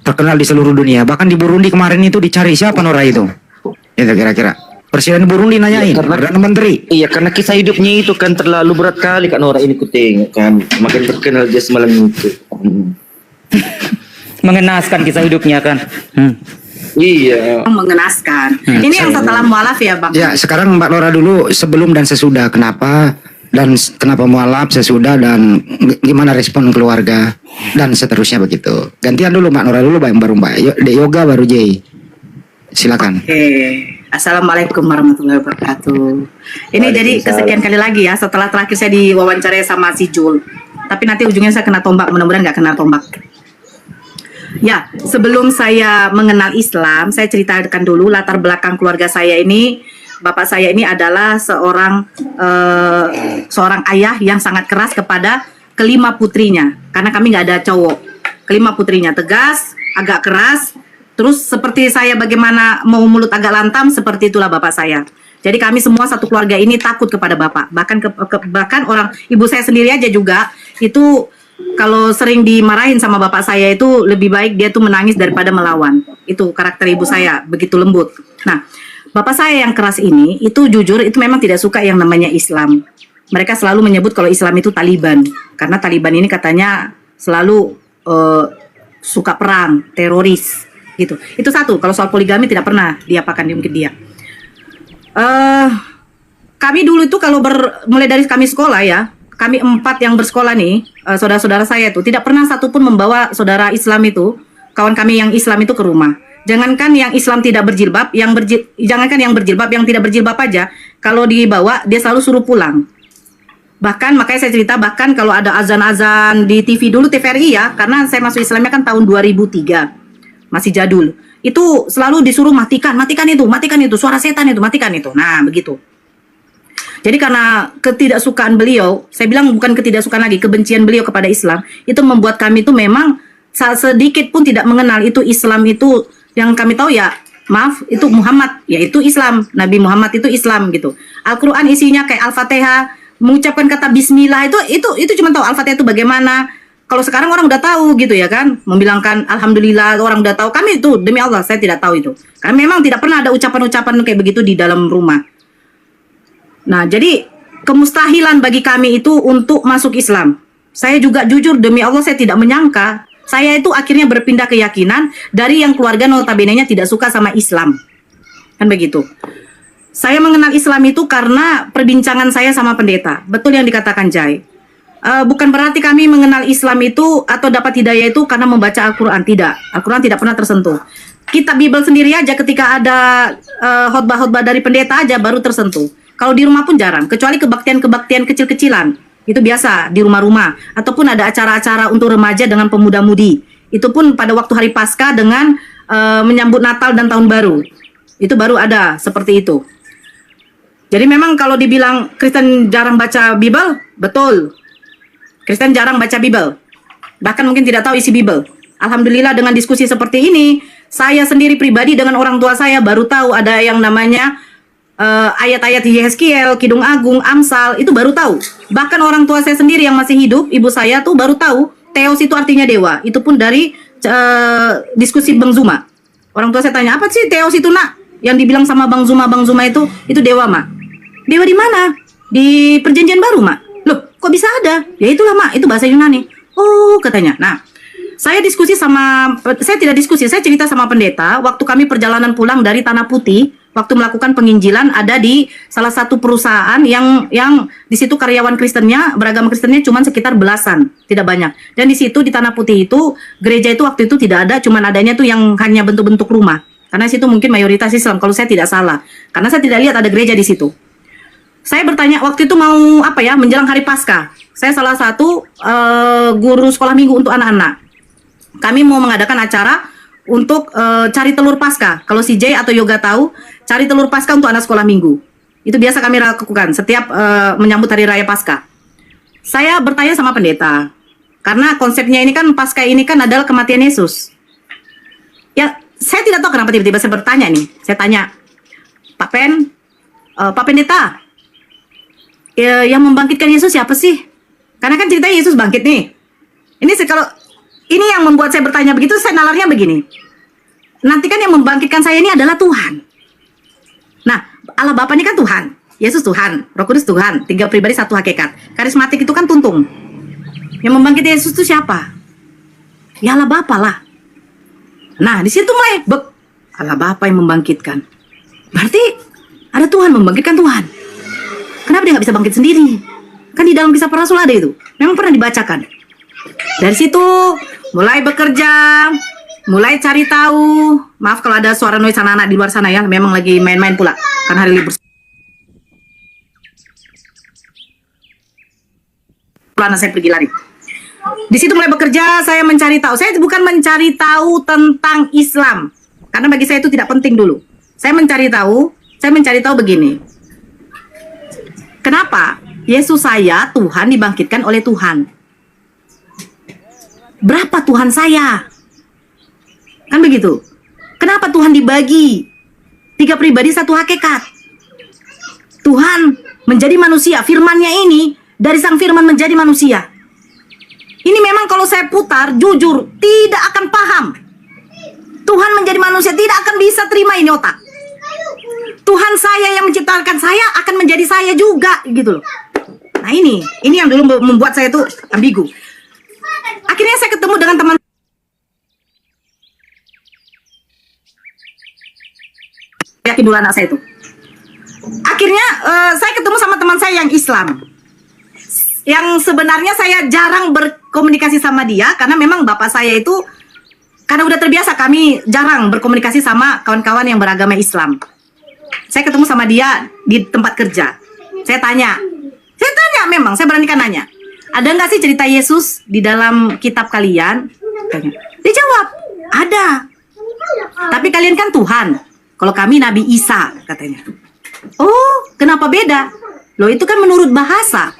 Speaker 5: terkenal di seluruh dunia. Bahkan di Burundi kemarin itu dicari siapa Nora itu. Itu kira-kira. Presiden Burundi nanyain, Perdana Menteri.
Speaker 3: Iya, karena kisah hidupnya itu kan terlalu berat kali Kak Nora ini ku tengok kan. Makin terkenal dia semalam itu.
Speaker 1: Mengenaskan kisah hidupnya kan.
Speaker 3: Iya.
Speaker 2: Mengenaskan. Ini yang setelah mualaf ya Bang.
Speaker 5: Ya sekarang Mbak Nora dulu sebelum dan sesudah kenapa dan kenapa mualaf sesudah dan gimana respon keluarga dan seterusnya begitu. Gantian dulu Mbak Nora dulu baru Mbak Yoga baru Jay. Silakan.
Speaker 2: Oke. Assalamualaikum warahmatullahi wabarakatuh. Ini jadi kesekian kali lagi ya setelah terakhir saya diwawancarai sama si Jul. Tapi nanti ujungnya saya kena tombak, mudah-mudahan nggak kena tombak. Ya, sebelum saya mengenal Islam, saya ceritakan dulu latar belakang keluarga saya ini. Bapak saya ini adalah seorang ayah yang sangat keras kepada kelima putrinya. Karena kami nggak ada cowok. Kelima putrinya tegas, agak keras. Terus seperti saya bagaimana mau mulut agak lantam, seperti itulah bapak saya. Jadi kami semua satu keluarga ini takut kepada bapak. Bahkan orang ibu saya sendiri aja juga itu kalau sering dimarahin sama bapak saya itu lebih baik dia tuh menangis daripada melawan. Itu karakter ibu saya, begitu lembut. Nah, bapak saya yang keras ini itu jujur itu memang tidak suka yang namanya Islam. Mereka selalu menyebut kalau Islam itu Taliban. Karena Taliban ini katanya selalu suka perang, teroris. Gitu. Itu satu. Kalau soal poligami tidak pernah diapakan mungkin dia. Kami dulu itu kalau mulai dari kami sekolah ya, kami 4 yang bersekolah nih, saudara-saudara saya itu tidak pernah satupun membawa saudara Islam itu, kawan kami yang Islam itu ke rumah. Jangankan yang Islam tidak berjilbab, jangankan yang berjilbab, yang tidak berjilbab aja, kalau dibawa dia selalu suruh pulang. Bahkan makanya saya cerita, bahkan kalau ada azan-azan di TV dulu, TVRI ya, karena saya masuk Islamnya kan tahun 2003, masih jadul. Itu selalu disuruh matikan itu, suara setan itu, matikan itu. Nah, begitu. Jadi karena ketidaksukaan beliau, saya bilang bukan ketidaksukaan lagi, kebencian beliau kepada Islam, itu membuat kami itu memang sedikit pun tidak mengenal itu Islam itu, yang kami tahu ya, maaf, itu Muhammad, yaitu Islam, Nabi Muhammad itu Islam gitu. Al-Quran isinya kayak Al-Fatihah, mengucapkan kata Bismillah, itu cuma tahu Al-Fatihah itu bagaimana. Kalau sekarang orang udah tahu gitu ya kan, membilangkan Alhamdulillah, orang udah tahu. Kami itu demi Allah saya tidak tahu itu, karena memang tidak pernah ada ucapan-ucapan kayak begitu di dalam rumah. Nah, jadi kemustahilan bagi kami itu untuk masuk Islam. Saya juga jujur demi Allah saya tidak menyangka. Saya itu akhirnya berpindah keyakinan dari yang keluarga notabene-nya tidak suka sama Islam. Kan begitu. Saya mengenal Islam itu karena perbincangan saya sama pendeta. Betul yang dikatakan Jai. Bukan berarti kami mengenal Islam itu atau dapat hidayah itu karena membaca Al-Quran. Tidak. Al-Quran tidak pernah tersentuh. Kitab Bible sendiri aja ketika ada khotbah-khotbah dari pendeta aja baru tersentuh. Kalau di rumah pun jarang, kecuali kebaktian-kebaktian kecil-kecilan. Itu biasa di rumah-rumah. Ataupun ada acara-acara untuk remaja dengan pemuda-mudi. Itu pun pada waktu hari Paskah dengan menyambut Natal dan Tahun Baru. Itu baru ada seperti itu. Jadi memang kalau dibilang Kristen jarang baca Bible, betul. Kristen jarang baca Bible. Bahkan mungkin tidak tahu isi Bible. Alhamdulillah dengan diskusi seperti ini, saya sendiri pribadi dengan orang tua saya baru tahu ada yang namanya ayat-ayat Yeskiel, Kidung Agung, Amsal, itu baru tahu. Bahkan orang tua saya sendiri yang masih hidup, ibu saya tuh baru tahu Theos itu artinya dewa. Itu pun dari diskusi Bang Zuma. Orang tua saya tanya, apa sih Theos itu nak? Yang dibilang sama Bang Zuma itu dewa mak. Dewa di mana? Di Perjanjian Baru mak. Loh, kok bisa ada? Ya itulah mak, itu bahasa Yunani. Oh katanya. Nah, saya tidak diskusi, saya cerita sama pendeta waktu kami perjalanan pulang dari Tanah Putih, waktu melakukan penginjilan ada di salah satu perusahaan yang di situ karyawan Kristennya, beragama Kristennya cuma sekitar belasan, tidak banyak. Dan di situ di Tanah Putih itu gereja itu waktu itu tidak ada, cuma adanya tuh yang hanya bentuk-bentuk rumah. Karena situ mungkin mayoritas Islam kalau saya tidak salah. Karena saya tidak lihat ada gereja di situ. Saya bertanya waktu itu mau apa ya, menjelang hari Paskah. Saya salah satu guru sekolah minggu untuk anak-anak. Kami mau mengadakan acara untuk cari telur Paskah. Kalau si Jay atau Yoga tahu, cari telur Paskah untuk anak sekolah minggu. Itu biasa kami lakukan setiap menyambut hari raya Paskah. Saya bertanya sama pendeta, karena konsepnya ini kan Paskah ini kan adalah kematian Yesus. Ya, saya tidak tahu kenapa tiba-tiba saya bertanya nih. Saya tanya, Pak Pendeta, yang membangkitkan Yesus siapa sih? Karena kan ceritanya Yesus bangkit nih. Ini yang membuat saya bertanya begitu, saya nalarnya begini. Nanti kan yang membangkitkan saya ini adalah Tuhan. Nah, Allah Bapa ini kan Tuhan. Yesus Tuhan, Roh Kudus Tuhan, 3 pribadi 1 hakikat. Karismatik itu kan tuntung. Yang membangkitkan Yesus itu siapa? Ya Allah Bapa lah. Nah, di situ mulai Allah Bapa yang membangkitkan. Berarti ada Tuhan membangkitkan Tuhan. Kenapa dia nggak bisa bangkit sendiri? Kan di dalam Kisah Para Rasul ada itu. Memang pernah dibacakan. Dari situ mulai bekerja, mulai cari tahu. Maaf kalau ada suara noise anak-anak di luar sana ya. Memang lagi main-main pula kan hari libur. Pelana saya pergi lari. Di situ mulai bekerja, saya mencari tahu. Saya bukan mencari tahu tentang Islam, karena bagi saya itu tidak penting dulu. Saya mencari tahu begini. Kenapa Yesus saya, Tuhan, dibangkitkan oleh Tuhan? Berapa Tuhan saya? Kan begitu. Kenapa Tuhan dibagi 3 pribadi 1 hakikat? Tuhan menjadi manusia, firman-Nya ini dari Sang Firman menjadi manusia. Ini memang kalau saya putar, jujur, tidak akan paham. Tuhan menjadi manusia, tidak akan bisa terima ini otak. Tuhan saya yang menciptakan saya akan menjadi saya juga, gitu loh. Nah ini yang dulu membuat saya tuh ambigu. Akhirnya saya ketemu dengan teman. Yakin dulu anak saya itu. Akhirnya saya ketemu sama teman saya yang Islam. Yang sebenarnya saya jarang berkomunikasi sama dia karena memang bapak saya itu karena udah terbiasa kami jarang berkomunikasi sama kawan-kawan yang beragama Islam. Saya ketemu sama dia di tempat kerja. Saya tanya memang, saya beranikan nanya. Ada nggak sih cerita Yesus di dalam kitab kalian? Tanya. Dia jawab, ada. Tapi kalian kan Tuhan. Kalau kami Nabi Isa, katanya. Oh, kenapa beda? Loh, itu kan menurut bahasa.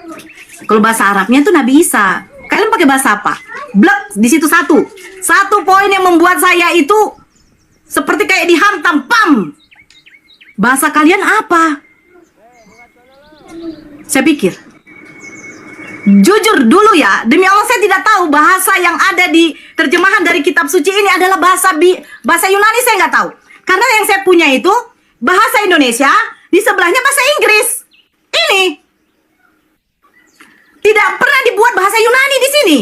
Speaker 2: Kalau bahasa Arabnya itu Nabi Isa. Kalian pakai bahasa apa? Blek, di situ satu poin yang membuat saya itu seperti kayak dihantam, pam. Bahasa kalian apa? Saya pikir, jujur dulu ya, demi Allah saya tidak tahu bahasa yang ada di terjemahan dari kitab suci ini adalah bahasa Yunani, saya nggak tahu. Karena yang saya punya itu bahasa Indonesia, di sebelahnya bahasa Inggris. Ini tidak pernah dibuat bahasa Yunani di sini.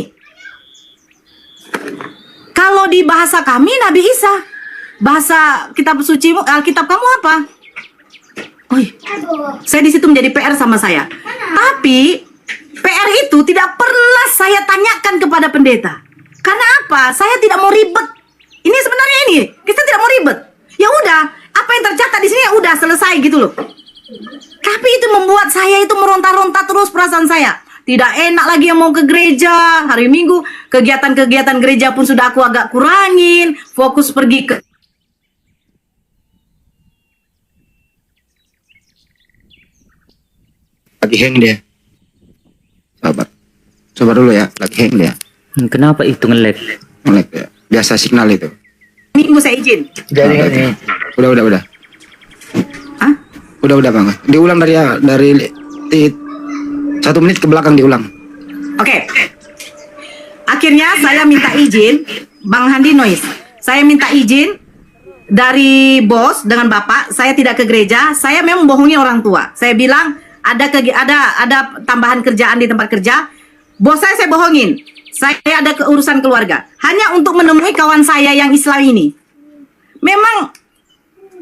Speaker 2: Kalau di bahasa kami Nabi Isa, bahasa kitab suci Alkitab kamu apa? Oi, saya di situ menjadi PR sama saya. Tapi PR itu tidak pernah saya tanyakan kepada pendeta. Karena apa? Saya tidak mau ribet. Ini sebenarnya kita tidak mau ribet. Ya udah, apa yang tercatat di sini ya udah selesai gitu loh. Tapi itu membuat saya itu meronta-ronta terus perasaan saya. Tidak enak lagi yang mau ke gereja hari Minggu. Kegiatan-kegiatan gereja pun sudah aku agak kurangin. Fokus pergi ke
Speaker 5: Lagi hang dia. Sabar dulu ya, lagi hang dia.
Speaker 1: Kenapa itu nge-lag?
Speaker 5: Nge-lag ya. Biasa signal itu.
Speaker 2: Minggu saya izin.
Speaker 5: Udah.
Speaker 2: Hah?
Speaker 5: Udah Bang. Diulang dari 1 menit ke belakang diulang.
Speaker 2: Oke. Akhirnya saya minta izin, Bang Handi Noise. Saya minta izin dari bos dengan bapak. Saya tidak ke gereja. Saya memang bohongi orang tua. Saya bilang ada tambahan kerjaan di tempat kerja. Bos saya bohongin. Saya ada urusan keluarga. Hanya untuk menemui kawan saya yang Islam ini. Memang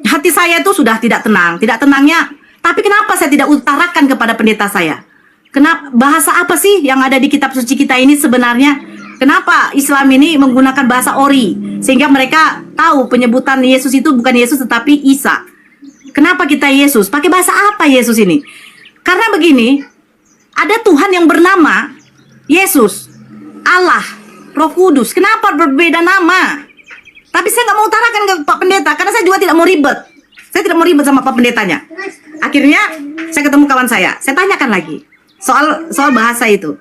Speaker 2: hati saya itu sudah tidak tenang. Tidak tenangnya. Tapi kenapa saya tidak utarakan kepada pendeta saya? Kenapa, bahasa apa sih yang ada di kitab suci kita ini sebenarnya? Kenapa Islam ini menggunakan bahasa Ori? Sehingga mereka tahu penyebutan Yesus itu bukan Yesus tetapi Isa. Kenapa kita Yesus? Pakai bahasa apa Yesus ini? Karena begini, ada Tuhan yang bernama Yesus, Allah, Roh Kudus. Kenapa berbeda nama? Tapi saya nggak mau utarakan ke Pak Pendeta karena saya juga tidak mau ribet. Saya tidak mau ribet sama Pak Pendetanya. Akhirnya saya ketemu kawan saya tanyakan lagi soal bahasa itu.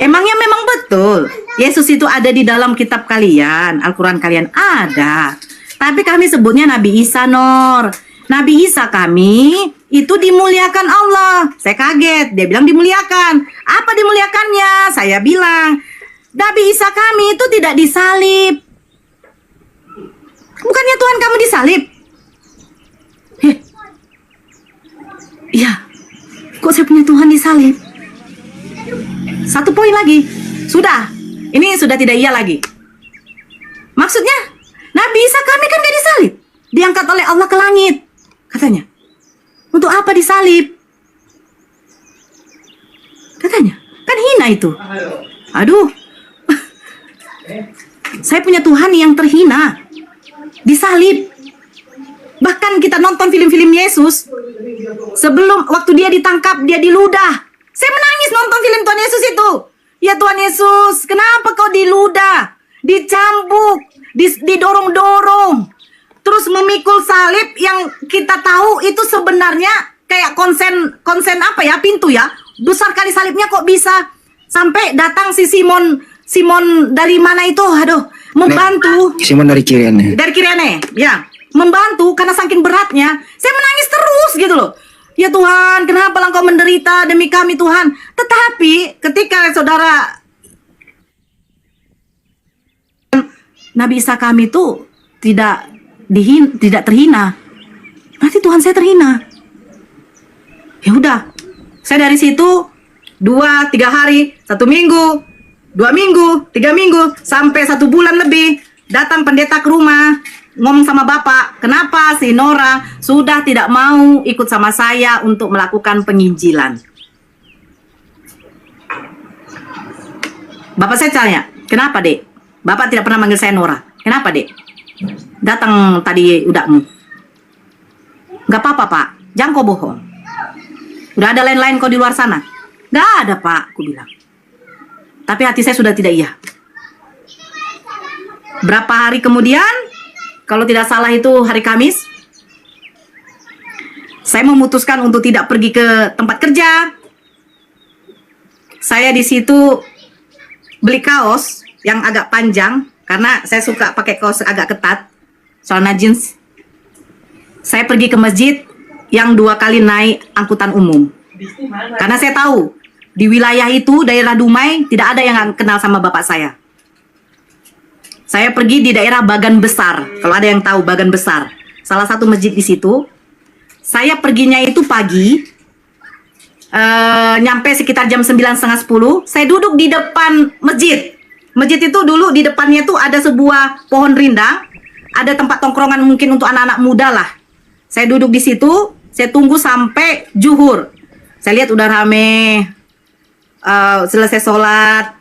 Speaker 2: Emangnya memang betul Yesus itu ada di dalam kitab kalian, Al-Quran kalian? Ada. Tapi kami sebutnya Nabi Isa, Nor. Nabi Isa kami itu dimuliakan Allah. Saya kaget, dia bilang dimuliakan. Apa dimuliakannya? Saya bilang, Nabi Isa kami itu tidak disalib. Bukannya Tuhan kamu disalib? Iya. Kok saya punya Tuhan disalib? 1 poin lagi. Sudah. Ini sudah tidak iya lagi. Maksudnya, Nabi Isa kami kan gak disalib. Diangkat oleh Allah ke langit. Katanya. Untuk apa disalib? Katanya. Kan hina itu. Aduh. Saya punya Tuhan yang terhina. Disalib. Bahkan kita nonton film-film Yesus. Sebelum waktu dia ditangkap, dia diludah. Saya menangis nonton film Tuhan Yesus itu. Ya Tuhan Yesus, kenapa kau diludah? Dicambuk, didorong-dorong. Terus memikul salib yang kita tahu itu sebenarnya kayak konsen apa ya, pintu ya. Besar kali salibnya kok bisa sampai datang si Simon dari mana itu, aduh, membantu.
Speaker 5: Simon dari Kirene.
Speaker 2: Dari Kirene, ya. Membantu karena saking beratnya. Saya menangis terus gitu loh. Ya Tuhan, kenapa Engkau menderita demi kami Tuhan? Tetapi ketika saudara Nabi Isa kami itu tidak terhina, berarti Tuhan saya terhina. Ya udah, saya dari situ 2-3 hari, 1 minggu, 2 minggu, 3 minggu, sampai 1 bulan lebih, datang pendeta ke rumah, ngomong sama bapak, kenapa si Nora sudah tidak mau ikut sama saya untuk melakukan penginjilan. Bapak saya tanya, kenapa dek? Bapak tidak pernah manggil saya Nora. Kenapa, Dek? Datang tadi udahmu. Gak apa-apa, Pak. Jangan kau bohong. Udah ada lain-lain kau di luar sana? Gak ada, Pak, aku bilang. Tapi hati saya sudah tidak iya. Berapa hari kemudian, kalau tidak salah itu hari Kamis, saya memutuskan untuk tidak pergi ke tempat kerja. Saya di situ beli kaos yang agak panjang, karena saya suka pakai kaos agak ketat, celana jeans. Saya pergi ke masjid yang 2 kali naik angkutan umum. Karena saya tahu, di wilayah itu, daerah Dumai, tidak ada yang kenal sama bapak saya. Saya pergi di daerah Bagan Besar, kalau ada yang tahu Bagan Besar. Salah satu masjid di situ. Saya perginya itu pagi, nyampe sekitar jam 9:30, 10. Saya duduk di depan masjid. Masjid itu dulu di depannya tuh ada sebuah pohon rindang, ada tempat tongkrongan mungkin untuk anak-anak muda lah. Saya duduk di situ, saya tunggu sampai zuhur. Saya lihat udah rame, selesai sholat,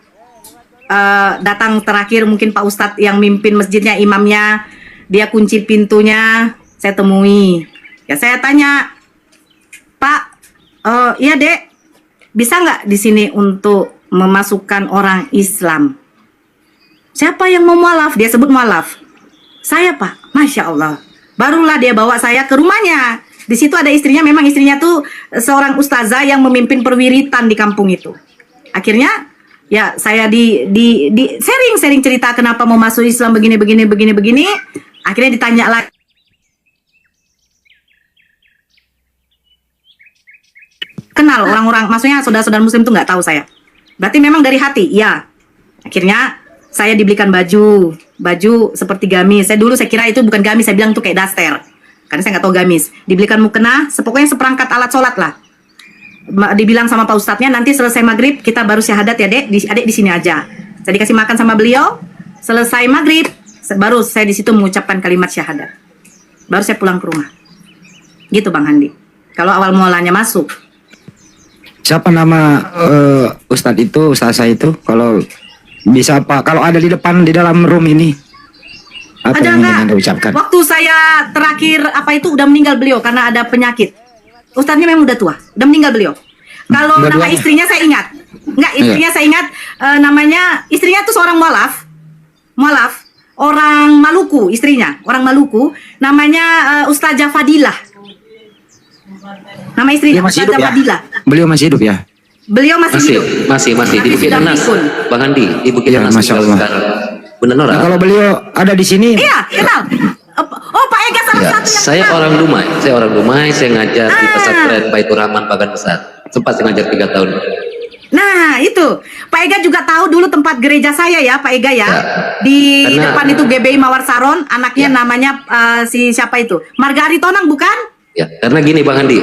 Speaker 2: datang terakhir mungkin Pak Ustadz yang mimpin masjidnya, imamnya, dia kunci pintunya, saya temui. Ya saya tanya, Pak, iya Dek, bisa nggak di sini untuk memasukkan orang Islam? Siapa yang mau mualaf? Dia sebut mualaf. Saya, Pak. Masya Allah. Barulah dia bawa saya ke rumahnya. Di situ ada istrinya, memang istrinya tuh seorang ustazah yang memimpin perwiritan di kampung itu. Akhirnya ya saya di sharing cerita kenapa mau masuk Islam begini. Akhirnya ditanya lagi. Kenal orang-orang, maksudnya saudara-saudara muslim itu nggak tahu saya. Berarti memang dari hati, ya. Akhirnya saya dibelikan baju seperti gamis. Saya kira itu bukan gamis, saya bilang tuh kayak daster. Karena saya nggak tahu gamis. Dibelikan mukena, pokoknya seperangkat alat sholat lah. Dibilang sama Pak Ustadznya, nanti selesai maghrib kita baru syahadat ya Dek, Adek di sini aja. Saya dikasih makan sama beliau, selesai maghrib, baru saya di situ mengucapkan kalimat syahadat. Baru saya pulang ke rumah. Gitu Bang Handi. Kalau awal mulanya masuk.
Speaker 5: Siapa nama Ustadz itu, Ustazah itu? Kalau bisa Pak, kalau ada di depan di dalam room ini, apa
Speaker 2: Ada
Speaker 5: yang
Speaker 2: nggak?
Speaker 5: ingin Anda ucapkan?
Speaker 2: Waktu saya terakhir udah meninggal beliau karena ada penyakit. Ustadznya memang udah tua, udah meninggal beliau. Kalau nama
Speaker 5: Dua-duanya?
Speaker 2: istrinya saya ingat, nggak istrinya saya ingat, namanya istrinya tuh seorang mualaf, orang Maluku, istrinya orang Maluku, namanya Ustazah Fadilah. Nama istrinya
Speaker 5: Beliau masih hidup
Speaker 2: Ustazah
Speaker 5: ya?
Speaker 2: Fadilah.
Speaker 5: Beliau masih hidup ya?
Speaker 2: Beliau masih hidup.
Speaker 4: Masih di
Speaker 2: Tapi
Speaker 4: Bukit
Speaker 2: sudah
Speaker 4: Tenas,
Speaker 2: pikun.
Speaker 4: Bang Andi, di Bukit
Speaker 5: Ya,
Speaker 4: Tenas
Speaker 5: Masya
Speaker 4: tinggal
Speaker 5: Allah.
Speaker 4: sekarang. Benar Nora?
Speaker 5: Nah, kalau beliau ada di sini,
Speaker 2: Iya, kenal. Oh, Pak Ega salah
Speaker 4: Ya,
Speaker 2: satu yang
Speaker 4: saya
Speaker 2: kenal.
Speaker 4: orang Dumai, saya ngajar di pesantren Baitur Rahman Bagan Besar. Sempat saya ngajar 3 tahun.
Speaker 2: Nah itu Pak Ega juga tahu dulu tempat gereja saya ya Pak Ega ya,
Speaker 4: Ya.
Speaker 2: di
Speaker 4: Karena-
Speaker 2: depan itu GBI Mawar Saron, anaknya
Speaker 4: Ya.
Speaker 2: namanya si siapa itu, Marga Aritonang bukan?
Speaker 4: Ya, karena gini Bang Andi,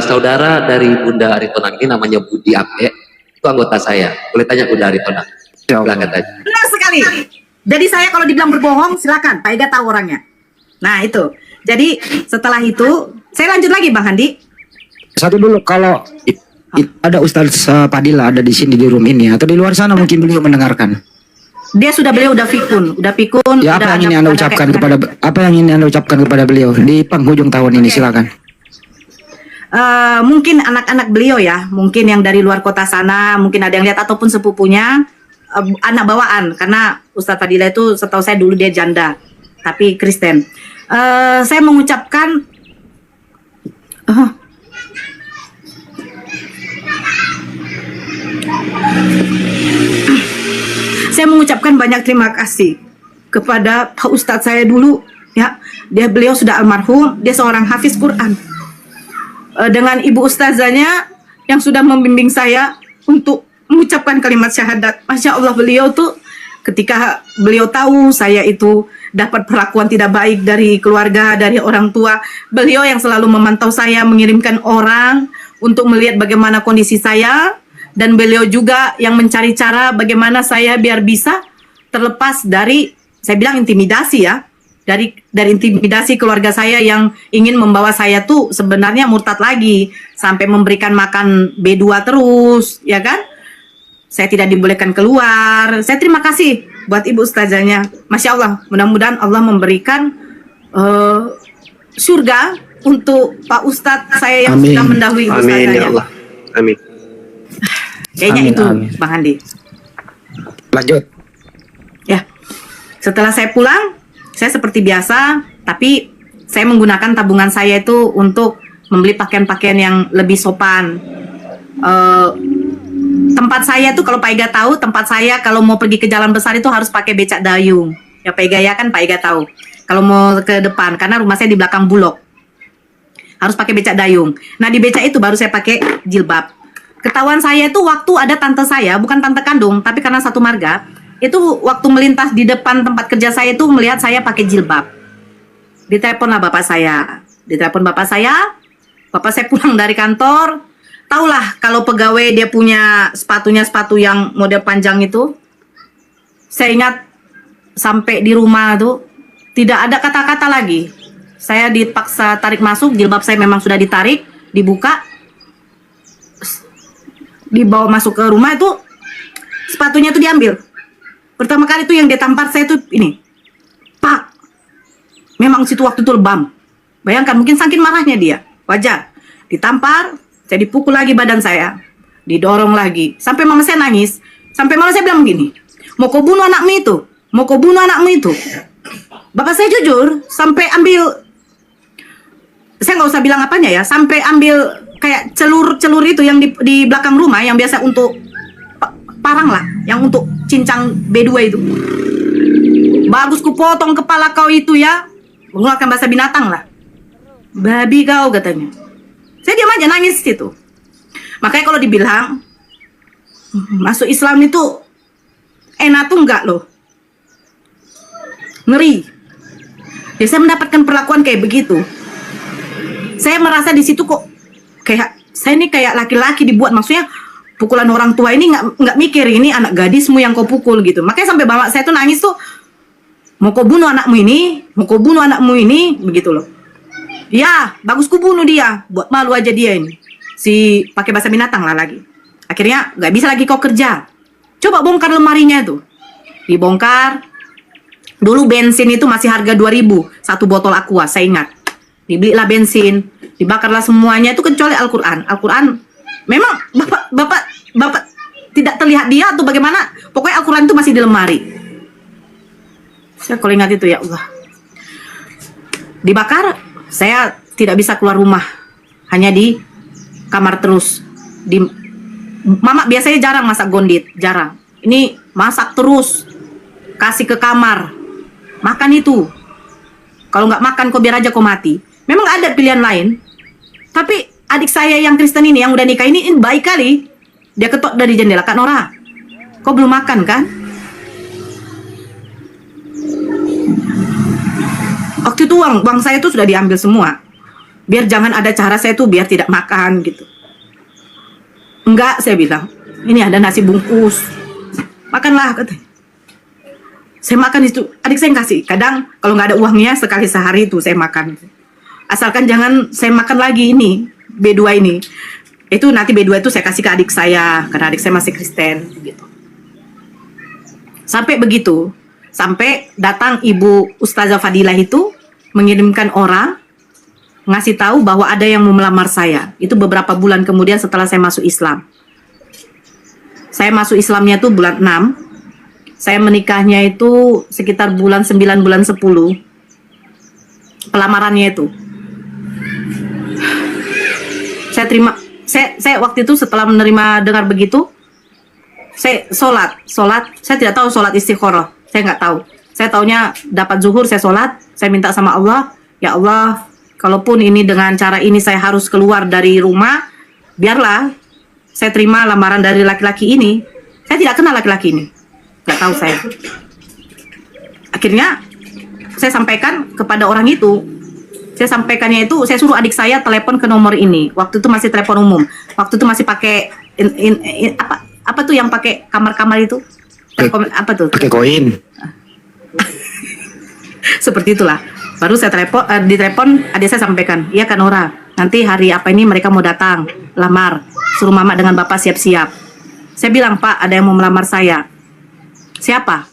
Speaker 4: saudara dari Bunda Aritonang ini namanya Budi Ape, itu anggota saya. Boleh tanya Bunda Aritonang.
Speaker 5: Ya Allah.
Speaker 4: Silakan tanya.
Speaker 2: Benar sekali. Jadi saya kalau dibilang berbohong silakan, Pak Ega tahu orangnya. Nah itu, jadi setelah itu saya lanjut lagi Bang Handi.
Speaker 5: satu dulu, kalau ada Ustaz Padilla ada di sini di room ini atau di luar sana mungkin beliau mendengarkan.
Speaker 2: Beliau udah pikun.
Speaker 5: Ya,
Speaker 2: udah
Speaker 5: apa yang ingin Anda
Speaker 2: ada
Speaker 5: ucapkan
Speaker 2: kayak-
Speaker 5: kepada beliau di penghujung tahun ini, silakan.
Speaker 2: Mungkin anak-anak beliau ya, mungkin yang dari luar kota sana, mungkin ada yang lihat ataupun sepupunya, anak bawaan, karena Ustadz Fadila itu setahu saya dulu dia janda, tapi Kristen. Saya mengucapkan banyak terima kasih kepada Pak Ustadz saya dulu ya, beliau sudah almarhum, dia seorang hafiz Quran. Dengan ibu ustazanya yang sudah membimbing saya untuk mengucapkan kalimat syahadat. Masya Allah, beliau tuh ketika beliau tahu saya itu dapat perlakuan tidak baik dari keluarga, dari orang tua, beliau yang selalu memantau saya, mengirimkan orang untuk melihat bagaimana kondisi saya, dan beliau juga yang mencari cara bagaimana saya biar bisa terlepas dari, saya bilang intimidasi ya, dari intimidasi keluarga saya yang ingin membawa saya tuh sebenarnya murtad lagi, sampai memberikan makan B2 terus, ya kan? Saya tidak dibolehkan keluar. Saya terima kasih buat ibu ustazahnya. Masya Allah, mudah-mudahan Allah memberikan surga untuk Pak Ustadz saya yang
Speaker 5: Amin.
Speaker 2: sudah mendahului ibu
Speaker 6: Amin
Speaker 2: ustazahnya.
Speaker 6: ya Allah. Amin.
Speaker 2: Kayaknya
Speaker 1: Amin,
Speaker 2: itu
Speaker 1: amin.
Speaker 2: Bang Andi.
Speaker 5: Lanjut.
Speaker 2: Ya, setelah saya pulang, saya seperti biasa, tapi saya menggunakan tabungan saya itu untuk membeli pakaian-pakaian yang lebih sopan. Tempat saya tuh kalau Pak Ega tahu, tempat saya kalau mau pergi ke jalan besar itu harus pakai becak dayung. Ya Pak Ega ya kan, Pak Ega tahu. Kalau mau ke depan, karena rumah saya di belakang Bulog, harus pakai becak dayung. Nah di becak itu baru saya pakai jilbab. Ketahuan saya itu waktu ada tante saya, bukan tante kandung, tapi karena satu marga, itu waktu melintas di depan tempat kerja saya itu melihat saya pakai jilbab. Diteleponlah bapak saya. Ditelepon bapak saya pulang dari kantor. Taulah kalau pegawai dia punya sepatu yang model panjang itu. Saya ingat sampai di rumah tuh tidak ada kata-kata lagi. Saya dipaksa tarik masuk, jilbab saya memang sudah ditarik, dibuka, dibawa masuk ke rumah itu sepatunya tuh diambil. Pertama kali tuh yang dia tampar saya tuh ini, Pak. Memang situ waktu itu lebam. Bayangkan mungkin saking marahnya dia, wajar. Ditampar, saya dipukul lagi badan saya, didorong lagi, sampai mama saya nangis, sampai mama saya bilang begini, mau kau bunuh anakmu itu, mau kau bunuh anakmu itu. Bapak saya jujur, sampai ambil, saya nggak usah bilang apanya ya, sampai ambil kayak celur itu yang di belakang rumah, yang biasa untuk parang lah, yang untuk cincang B2 itu. Bagus ku potong kepala kau itu ya, menggunakan bahasa binatang lah. Babi kau katanya. Saya diam aja nangis situ. Makanya kalau dibilang masuk Islam itu enak tuh enggak loh. Ngeri. Ya saya mendapatkan perlakuan kayak begitu. Saya merasa di situ kok kayak saya ini kayak laki-laki dibuat, maksudnya pukulan orang tua ini nggak mikir ini anak gadismu yang kau pukul gitu. Makanya sampai bapak saya tuh nangis tuh, mau kau bunuh anakmu ini, mau kau bunuh anakmu ini, begitu loh. Ya, bagus ku bunuh dia, buat malu aja dia ini. Si pakai bahasa binatang lah lagi. Akhirnya nggak bisa lagi kau kerja. Coba bongkar lemarinya tuh. Dibongkar. Dulu bensin itu masih harga 2.000 satu botol Aqua, saya ingat. Dibelilah bensin, dibakarlah semuanya itu kecuali Al-Qur'an. Al-Qur'an memang Bapak tidak terlihat dia atau bagaimana? Pokoknya Al-Qur'an itu masih di lemari. Saya kalau ingat itu ya Allah. Dibakar. Saya tidak bisa keluar rumah, hanya di kamar terus. Mama biasanya jarang masak gondit, jarang. Ini masak terus, kasih ke kamar, makan itu. Kalau nggak makan, kok biar aja kau mati. Memang ada pilihan lain, tapi adik saya yang Kristen ini, yang udah nikah ini baik kali. Dia ketok dari jendela, Kak Nora, kau belum makan kan? Waktu itu uang saya tuh sudah diambil semua. Biar jangan ada cara saya tuh biar tidak makan gitu. Enggak, saya bilang. Ini ada nasi bungkus. Makanlah katanya. Saya makan itu. Adik saya yang kasih. Kadang kalau nggak ada uangnya sekali sehari itu saya makan. Asalkan jangan saya makan lagi ini B2 ini. Itu nanti B2 itu saya kasih ke adik saya karena adik saya masih Kristen gitu. Sampai begitu. Sampai datang Ibu Ustazah Fadilah itu mengirimkan orang ngasih tahu bahwa ada yang mau melamar saya. Itu beberapa bulan kemudian setelah saya masuk Islam. Saya masuk Islamnya itu bulan 6. Saya menikahnya itu sekitar bulan 9, bulan 10. Pelamarannya itu. Saya terima, saya waktu itu setelah menerima dengar begitu, saya sholat. Saya tidak tahu sholat istikharah. Saya nggak tahu. Saya taunya dapat zuhur, saya sholat, saya minta sama Allah, ya Allah, kalaupun ini dengan cara ini saya harus keluar dari rumah, biarlah saya terima lamaran dari laki-laki ini. Saya tidak kenal laki-laki ini, nggak tahu saya. Akhirnya saya sampaikan kepada orang itu. Saya sampaikannya itu, saya suruh adik saya telepon ke nomor ini. Waktu itu masih telepon umum. Waktu itu masih pakai apa tuh yang pakai kamar-kamar itu? Apa tuh?
Speaker 5: Pakai koin.
Speaker 2: Seperti itulah. Baru saya ditelepon, adik saya sampaikan, iya Kak Nora, nanti hari apa ini mereka mau datang, lamar, suruh mama dengan bapak siap-siap. Saya bilang, Pak, ada yang mau melamar saya. Siapa?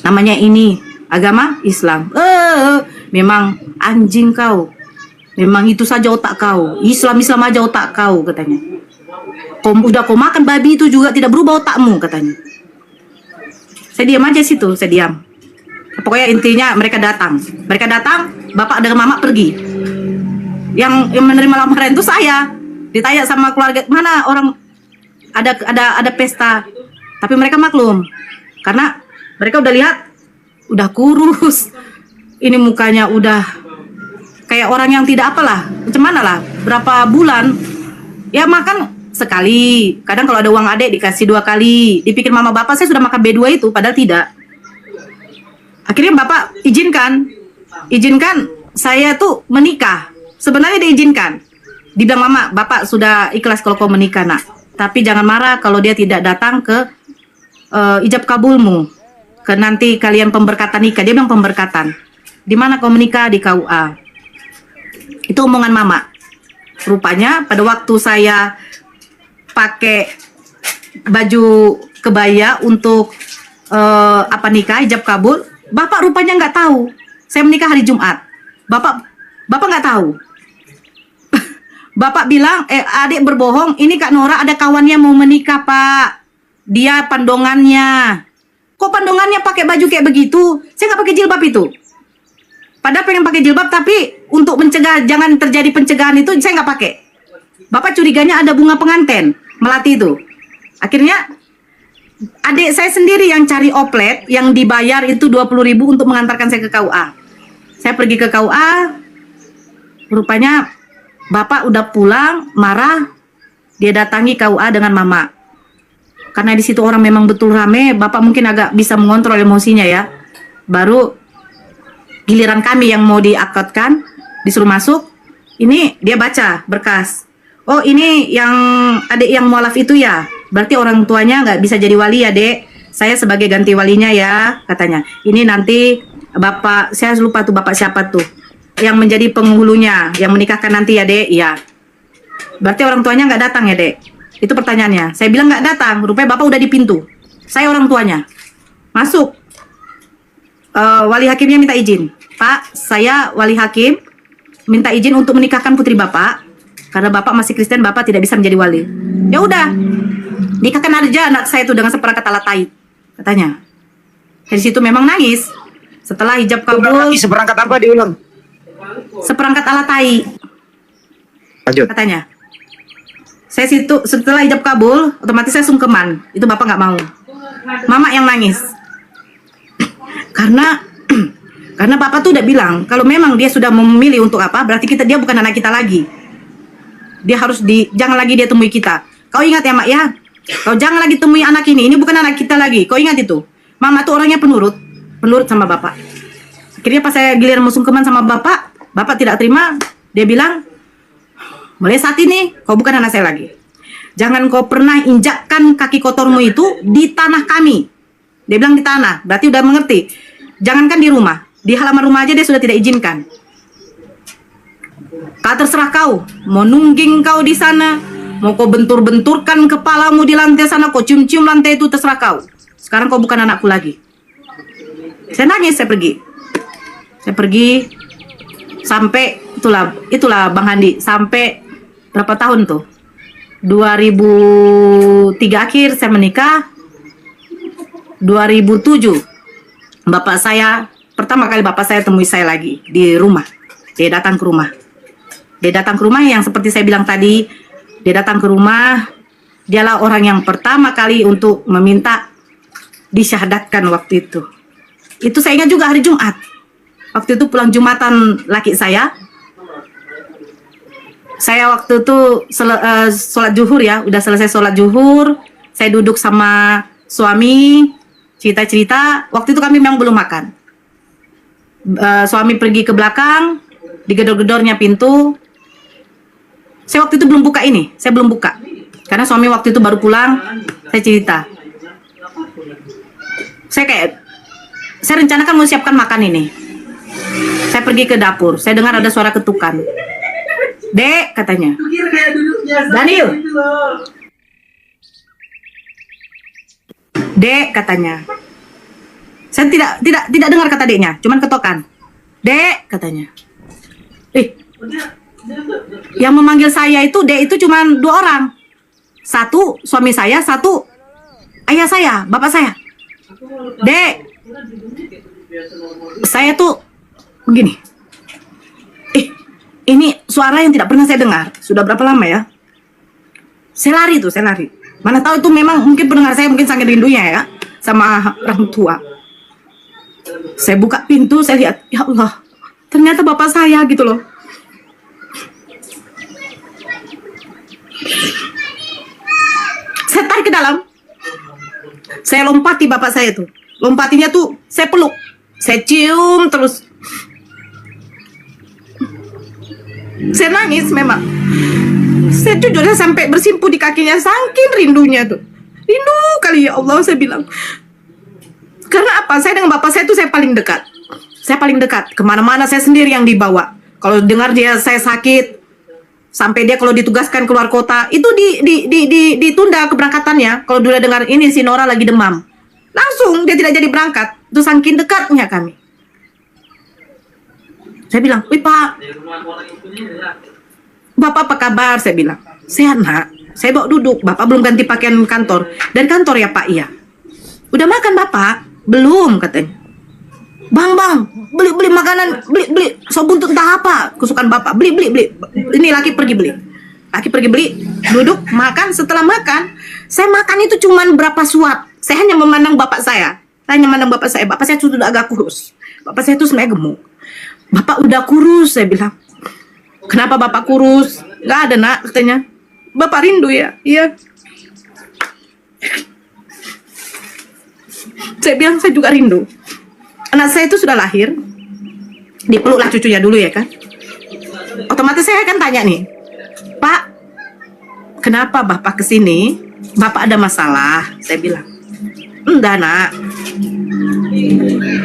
Speaker 2: Namanya ini agama Islam. Memang anjing kau. Memang itu saja otak kau. Islam aja otak kau, katanya. Kau makan babi itu juga tidak berubah otakmu, katanya. Saya diam aja situ, saya diam. Pokoknya intinya mereka datang, bapak dengan mama pergi. Yang menerima lamaran itu saya. Ditanya sama keluarga, mana orang ada pesta. Tapi mereka maklum. Karena mereka udah lihat, udah kurus. Ini mukanya udah kayak orang yang tidak apalah. Macam mana lah, berapa bulan. Ya makan sekali. Kadang kalau ada uang adek dikasih 2 kali. Dipikir mama bapak saya sudah makan B2 itu, padahal tidak. Akhirnya bapak izinkan saya tuh menikah. Sebenarnya diizinkan. Dibilang mama, bapak sudah ikhlas kalau kau menikah nak. Tapi jangan marah kalau dia tidak datang ke ijab kabulmu. Ke nanti kalian pemberkatan nikah. Dia bilang pemberkatan. Di mana kau menikah? Di KUA. Itu omongan mama. Rupanya pada waktu saya pakai baju kebaya untuk nikah, ijab kabul, bapak rupanya nggak tahu. Saya menikah hari Jumat. Bapak nggak tahu. Bapak bilang, adik berbohong, ini Kak Nora ada kawannya mau menikah, Pak. Dia pandongannya. Kok pandongannya pakai baju kayak begitu? Saya nggak pakai jilbab itu. Padahal pengen pakai jilbab, tapi untuk mencegah, jangan terjadi pencegahan itu, saya nggak pakai. Bapak curiganya ada bunga pengantin, melati itu. Akhirnya, adik saya sendiri yang cari oplet, yang dibayar itu 20.000 untuk mengantarkan saya ke KUA. Saya pergi ke KUA, rupanya bapak udah pulang, marah, dia datangi KUA dengan mama. Karena di situ orang memang betul rame, bapak mungkin agak bisa mengontrol emosinya ya. Baru giliran kami yang mau diakadkan, disuruh masuk, ini dia baca berkas. Oh ini yang adik yang mualaf itu ya, berarti orang tuanya nggak bisa jadi wali ya dek. Saya sebagai ganti walinya ya, katanya. Ini nanti bapak, saya lupa tuh bapak siapa tuh. Yang menjadi penghulunya, yang menikahkan nanti ya dek, iya. Berarti orang tuanya nggak datang ya dek? Itu pertanyaannya. Saya bilang nggak datang, rupanya bapak udah di pintu. Saya orang tuanya. Masuk. Wali hakimnya minta izin. Pak, saya wali hakim, minta izin untuk menikahkan putri bapak. Karena bapak masih Kristen, bapak tidak bisa menjadi wali. Ya udah, nikahkan aja anak saya itu dengan seperangkat alat taib, katanya. Dari situ memang nangis. Setelah hijab kabul.
Speaker 5: Seperangkat apa diulang?
Speaker 2: Seperangkat alat tai,
Speaker 5: Lanjut.
Speaker 2: katanya. Saya situ setelah hijab kabul, otomatis saya sungkeman. Itu bapak nggak mau. Mama yang nangis. Karena bapak tuh udah bilang kalau memang dia sudah memilih untuk apa, berarti dia bukan anak kita lagi. Dia harus jangan lagi dia temui kita. Kau ingat ya mak ya, kau jangan lagi temui anak ini bukan anak kita lagi. Kau ingat itu. Mama tuh orangnya penurut sama bapak. Akhirnya pas saya giliran mau sungkeman sama bapak tidak terima. Dia bilang, mulai saat ini kau bukan anak saya lagi. Jangan kau pernah injakkan kaki kotormu itu di tanah kami. Dia bilang di tanah, berarti udah mengerti. Jangankan di rumah, di halaman rumah aja dia sudah tidak izinkan. Kau terserah kau, mau nungging kau di sana, mau kau bentur-benturkan kepalamu di lantai sana, kau cium-cium lantai itu, terserah kau. Sekarang kau bukan anakku lagi. Saya nangis, saya pergi. Saya pergi sampai itulah Bang Handi, sampai berapa tahun tuh? 2003 akhir saya menikah. 2007 pertama kali bapak saya temui saya lagi di rumah. Dia datang ke rumah. Yang seperti saya bilang tadi, dia datang ke rumah. Dialah orang yang pertama kali untuk meminta disyahadatkan waktu itu. Itu saya ingat juga hari Jumat. Waktu itu pulang Jumatan laki saya. Saya waktu itu sholat zuhur ya, udah selesai sholat zuhur. Saya duduk sama suami, cerita-cerita. Waktu itu kami memang belum makan. Suami pergi ke belakang, digedor-gedornya pintu. Saya waktu itu belum buka ini, saya belum buka. Karena suami waktu itu baru pulang, saya cerita. Saya rencanakan mau siapkan makan ini. Saya pergi ke dapur, saya dengar ada suara ketukan. Dek, katanya. Daniel. Dek, katanya. Saya tidak dengar kata deknya, cuman ketokan. Dek, katanya. Yang memanggil saya itu dek itu cuman 2 orang. Satu suami saya, satu ayah saya, bapak saya. Dek, saya tuh begini. Ini suara yang tidak pernah saya dengar. Sudah berapa lama ya? Saya lari. Mana tahu itu memang mungkin pendengar saya mungkin sangat rindunya ya sama orang tua. Saya buka pintu, saya lihat, ya Allah, ternyata bapak saya gitu loh. Saya tarik ke dalam. Saya lompati bapak saya tuh. Lompatinya tuh saya peluk. Saya cium terus. Saya nangis memang. Saya jujur saya sampai bersimpu di kakinya saking rindunya tuh. Rindu kali ya Allah saya bilang. Karena apa? Saya dengan bapak saya tuh saya paling dekat. Saya paling dekat. Kemana-mana saya sendiri yang dibawa. Kalau dengar dia saya sakit, sampai dia kalau ditugaskan keluar kota, itu ditunda keberangkatannya. Kalau dulu dengar ini si Nora lagi demam, langsung dia tidak jadi berangkat. Itu saking dekatnya kami. Saya bilang, wih Pak, Bapak apa kabar? Saya bilang, sehat nak. Saya bawa duduk, Bapak belum ganti pakaian kantor. Dari kantor ya Pak? Iya. Udah makan Bapak? Belum katanya. Bang, beli makanan, beli sop buntut entah apa kesukaan Bapak, beli. Ini laki pergi beli, duduk makan. Setelah makan, saya makan itu cuman berapa suap. Saya hanya memandang bapak saya. Bapak saya sudah agak kurus. Bapak saya itu sebenarnya gemuk. Bapak udah kurus, saya bilang. Kenapa Bapak kurus? Gak ada nak, katanya. Bapak rindu ya? Iya. Saya bilang saya juga rindu. Anak saya itu sudah lahir, dipeluklah cucunya dulu ya kan. Otomatis saya akan tanya nih, Pak, kenapa Bapak kesini? Bapak ada masalah? Saya bilang, enggak nak.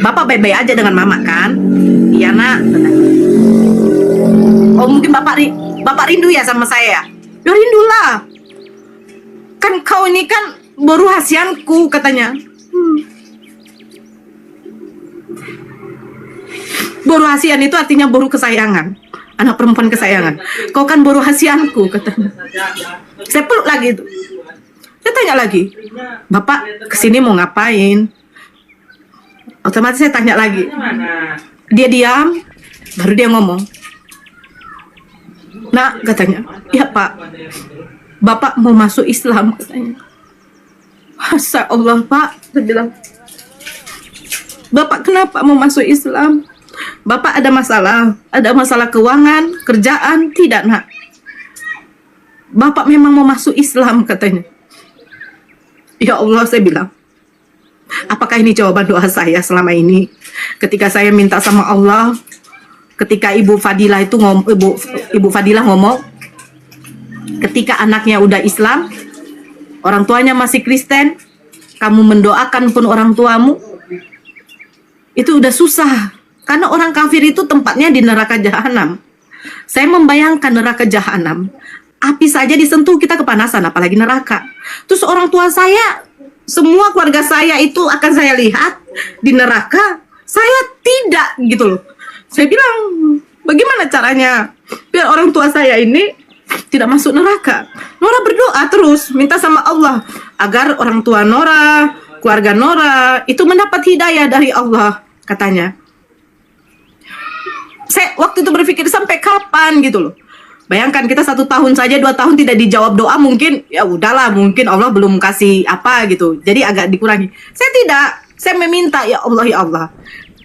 Speaker 2: Bapak baik-baik aja dengan mama kan? Iya nak. Oh mungkin Bapak rindu ya sama saya? Ya rindulah. Kan kau ini kan baru hasianku katanya. Boru hasian itu artinya boru kesayangan. Anak perempuan kesayangan. Kau kan boru hasianku katanya. Saya peluk lagi itu. Saya tanya lagi, Bapak kesini mau ngapain? Otomatis saya tanya lagi. Dia diam, baru dia ngomong. Nak katanya, iya Pak, Bapak mau masuk Islam katanya. Masya Allah Pak, saya bilang, Bapak kenapa mau masuk Islam? Bapak ada masalah keuangan, kerjaan, tidak nak. Bapak memang mau masuk Islam katanya. Ya Allah saya bilang, apakah ini jawaban doa saya selama ini? Ketika saya minta sama Allah, ketika Ibu Fadilah itu Ibu Fadilah ngomong, ketika anaknya udah Islam, orang tuanya masih Kristen, kamu mendoakan pun orang tuamu, itu udah susah. Karena orang kafir itu tempatnya di neraka jahanam. Saya membayangkan neraka jahanam, api saja disentuh kita kepanasan, apalagi neraka. Terus orang tua saya, semua keluarga saya itu akan saya lihat di neraka, saya tidak gitu loh. Saya bilang, bagaimana caranya biar orang tua saya ini tidak masuk neraka? Nora berdoa terus, minta sama Allah agar orang tua Nora, keluarga Nora itu mendapat hidayah dari Allah, katanya. Saya waktu itu berpikir sampai kapan gitu loh. Bayangkan kita 1 tahun saja, 2 tahun tidak dijawab doa, mungkin ya udahlah, mungkin Allah belum kasih apa gitu. Jadi agak dikurangi. Saya tidak, saya meminta ya Allah.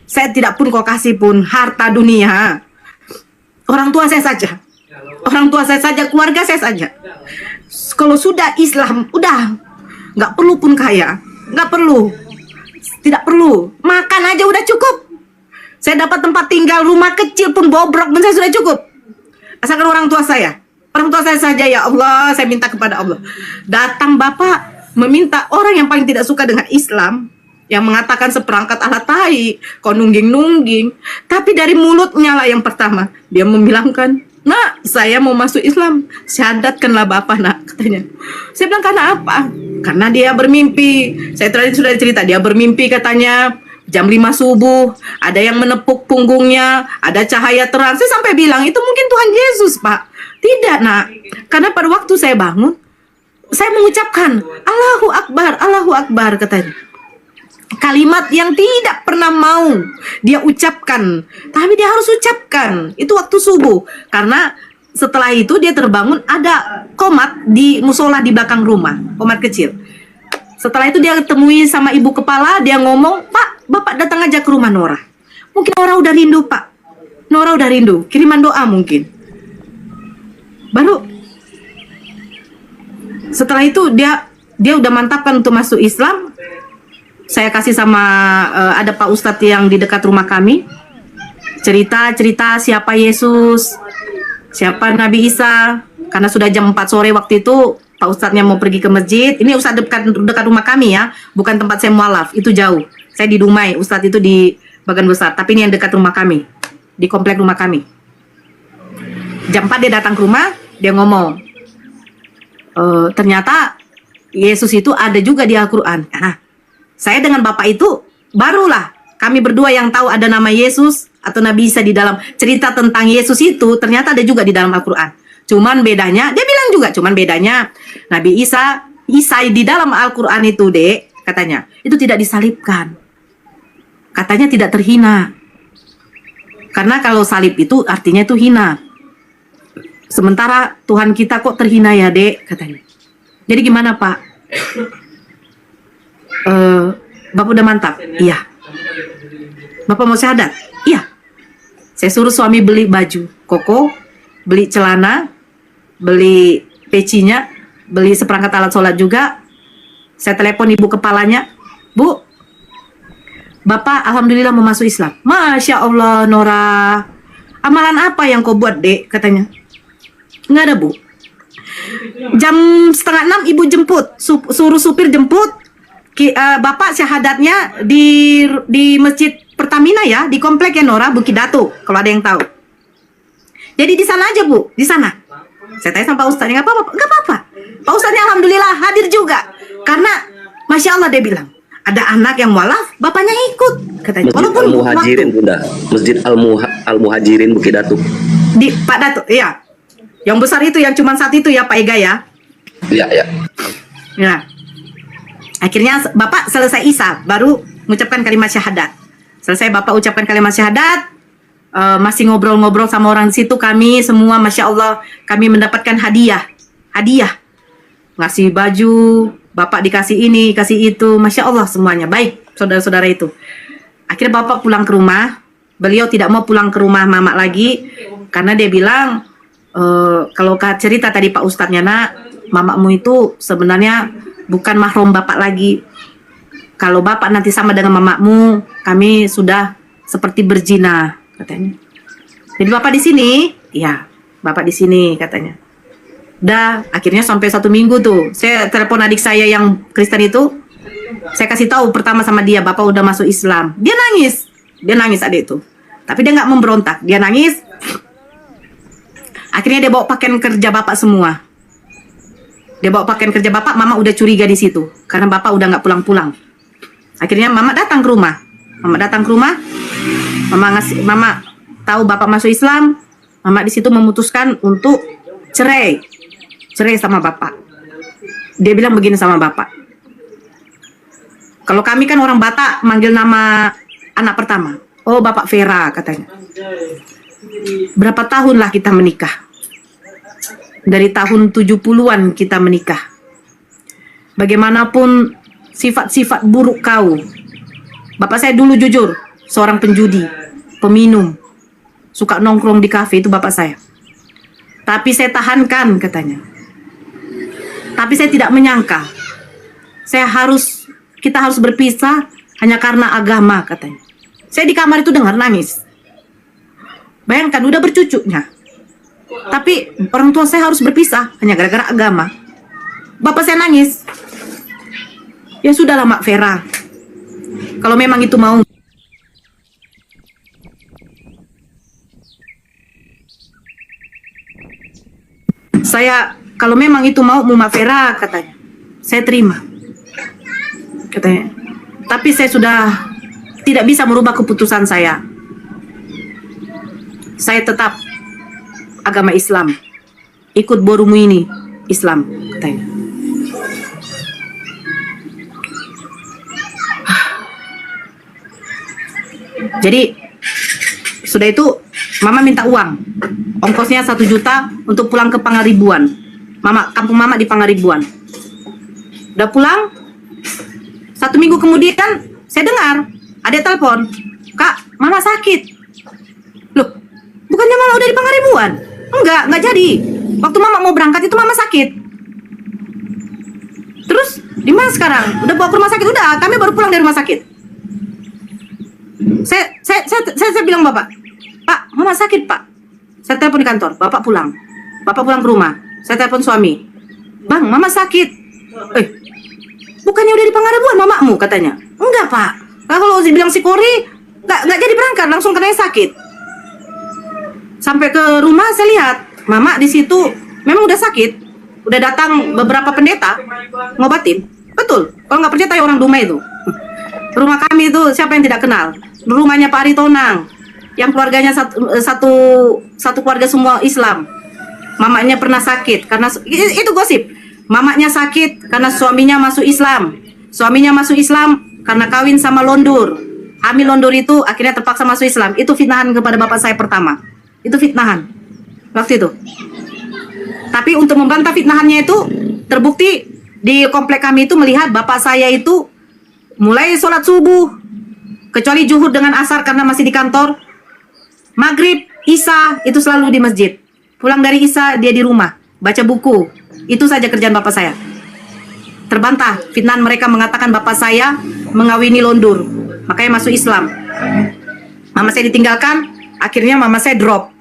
Speaker 2: Saya tidak pun kau kasih pun harta dunia. Orang tua saya saja. Keluarga saya saja. Kalau sudah Islam, udah nggak perlu pun kaya, nggak perlu, tidak perlu. Makan aja udah cukup. Saya dapat tempat tinggal, rumah kecil pun bobrok pun saya sudah cukup. Asalkan orang tua saya saja ya Allah, saya minta kepada Allah. Datang Bapak meminta orang yang paling tidak suka dengan Islam, yang mengatakan seperangkat alat tai, kau nungging-nungging. Tapi dari mulutnya lah yang pertama, dia membilangkan, nak saya mau masuk Islam, syahadatkanlah Bapak nak, katanya. Saya bilang karena apa? Karena dia bermimpi. Saya tadi sudah cerita, dia bermimpi katanya jam 5 subuh, ada yang menepuk punggungnya, ada cahaya terang. Saya sampai bilang, itu mungkin Tuhan Yesus, Pak. Tidak, Nak. Karena pada waktu saya bangun, saya mengucapkan, Allahu Akbar, katanya. Kalimat yang tidak pernah mau dia ucapkan, tapi dia harus ucapkan. Itu waktu subuh. Karena setelah itu dia terbangun, ada komat di musola di belakang rumah, komat kecil. Setelah itu dia ketemui sama ibu kepala, dia ngomong, Pak, Bapak datang aja ke rumah Nora. Mungkin Nora udah rindu, Pak. Nora udah rindu, kiriman doa mungkin. Baru setelah itu dia udah mantapkan untuk masuk Islam. Saya kasih sama ada Pak Ustadz yang di dekat rumah kami. Cerita siapa Yesus, siapa Nabi Isa. Karena sudah jam 4 sore waktu itu, Pak Ustadznya mau pergi ke masjid. Ini Ustadz dekat rumah kami ya, bukan tempat saya mualaf, itu jauh. Saya di Dumai, Ustadz itu di Bagan Besar. Tapi ini yang dekat rumah kami, di komplek rumah kami. Jam 4 dia datang ke rumah, dia ngomong, ternyata Yesus itu ada juga di Al-Quran. Nah, saya dengan Bapak itu barulah kami berdua yang tahu ada nama Yesus atau Nabi Isa di dalam cerita tentang Yesus itu, ternyata ada juga di dalam Al-Quran. Cuman bedanya, dia bilang juga, cuman bedanya Nabi Isa di dalam Al-Quran itu, Dek, katanya, itu tidak disalibkan. Katanya tidak terhina. Karena kalau salib itu artinya itu hina. Sementara Tuhan kita kok terhina ya, Dek, katanya. Jadi gimana, Pak? Bapak udah mantap? Iya. Bapak mau syahadat? Iya. Saya suruh suami beli baju koko, beli celana, beli pecinya, beli seperangkat alat sholat juga. Saya telepon ibu kepalanya, Bu, Bapak alhamdulillah mau masuk Islam. Masya Allah, Nora. Amalan apa yang kau buat, Dek? Katanya. Nggak ada, Bu. Jam 5:30 ibu jemput, suruh supir jemput. Bapak syahadatnya di masjid Pertamina ya, di komplek ya Nora, Bukit Datu, kalau ada yang tahu. Jadi di sana aja, Bu, di sana. Saya tanya sama Pak Ustadznya, nggak apa-apa, nggak apa-apa. Pak Ustadznya alhamdulillah hadir juga, karena Masya Allah dia bilang, ada anak yang mualaf, bapaknya ikut, katanya.
Speaker 6: Masjid Al-Muhajirin, Bunda. Masjid Al-Muhajirin Bukit Datu.
Speaker 2: Di Pak Datu, iya. Yang besar itu, yang cuma satu itu ya Pak Ega ya.
Speaker 6: Iya, ya.
Speaker 2: Ya. Akhirnya Bapak selesai Isa, baru mengucapkan kalimat syahadat. Selesai Bapak ucapkan kalimat syahadat, masih ngobrol-ngobrol sama orang di situ, kami semua Masya Allah, kami mendapatkan hadiah. Ngasih baju, Bapak dikasih ini, kasih itu, Masya Allah semuanya. Baik, saudara-saudara itu. Akhirnya Bapak pulang ke rumah, beliau tidak mau pulang ke rumah Mama lagi, karena dia bilang, kalau cerita tadi Pak Ustadznya, Nak, mamamu itu sebenarnya bukan mahram Bapak lagi. Kalau Bapak nanti sama dengan mamamu, kami sudah seperti berzina, katanya. Jadi Bapak di sini, ya, Bapak di sini, katanya. Dah, akhirnya sampai 1 minggu tuh, saya telepon adik saya yang Kristen itu, saya kasih tahu pertama sama dia, Bapak udah masuk Islam. Dia nangis adik itu. Tapi dia nggak memberontak, dia nangis. Akhirnya dia bawa pakaian kerja Bapak semua. Dia bawa pakaian kerja Bapak, Mama udah curiga di situ. Karena Bapak udah nggak pulang-pulang. Akhirnya Mama datang ke rumah. Mama tahu Bapak masuk Islam. Mama di situ memutuskan untuk cerai sama Bapak. Dia bilang begini sama Bapak. Kalau kami kan orang Batak manggil nama anak pertama. Oh, Bapak Vera, katanya. Berapa tahun lah kita menikah? Dari tahun 70-an kita menikah. Bagaimanapun sifat-sifat buruk kau. Bapak saya dulu jujur, seorang penjudi, peminum, suka nongkrong di kafe, itu bapak saya. Tapi saya tahankan, katanya. Tapi saya tidak menyangka kita harus berpisah hanya karena agama, katanya. Saya di kamar itu dengar nangis. Bayangkan udah bercucunya. Tapi orang tua saya harus berpisah hanya gara-gara agama. Bapak saya nangis. Ya sudahlah Mak Vera. Kalau memang itu mau. Kalau memang itu mau Mak Vera, katanya. Saya terima. Katanya. Tapi saya sudah tidak bisa merubah keputusan saya. Saya tetap agama Islam. Ikut borumu ini Islam, katanya. Jadi sudah itu mama minta uang, ongkosnya 1 juta untuk pulang ke Pangaribuan. Kampung mama di Pangaribuan. Udah pulang, 1 minggu kemudian saya dengar ada telepon, "Kak, mama sakit." Loh, bukannya mama udah di Pangaribuan? Enggak jadi. Waktu mama mau berangkat itu mama sakit. Terus di mana sekarang? Udah bawa ke rumah sakit? Udah, kami baru pulang dari rumah sakit. Saya bilang bapak, "Pak, mama sakit, Pak." Saya telepon di kantor, bapak pulang ke rumah. Saya telepon suami, "Bang, mama sakit." Bukannya udah di Pangaribuan mamamu, katanya. "Enggak, Pak. Kalau bilang si Kori nggak jadi berangkat, langsung katanya sakit." Sampai ke rumah saya lihat mama di situ memang udah sakit. Udah datang beberapa pendeta ngobatin. Betul. Kalau nggak percaya tanya orang Dumai itu. Rumah kami itu siapa yang tidak kenal? Rumahnya Pak Aritonang, yang keluarganya satu keluarga semua Islam. Mamanya pernah sakit karena itu gosip. Mamanya sakit karena suaminya masuk Islam. Suaminya masuk Islam karena kawin sama londur. Hamil londur itu akhirnya terpaksa masuk Islam. Itu fitnahan kepada bapak saya pertama. Itu fitnahan waktu itu. Tapi untuk membantah fitnahannya itu terbukti di komplek kami itu melihat bapak saya itu mulai sholat subuh, kecuali zuhur dengan asar karena masih di kantor, maghrib, isya itu selalu di masjid. Pulang dari isya dia di rumah baca buku. Itu saja kerjaan bapak saya. Terbantah fitnahan mereka mengatakan bapak saya mengawini londur, makanya masuk Islam. Mama saya ditinggalkan, akhirnya mama saya drop.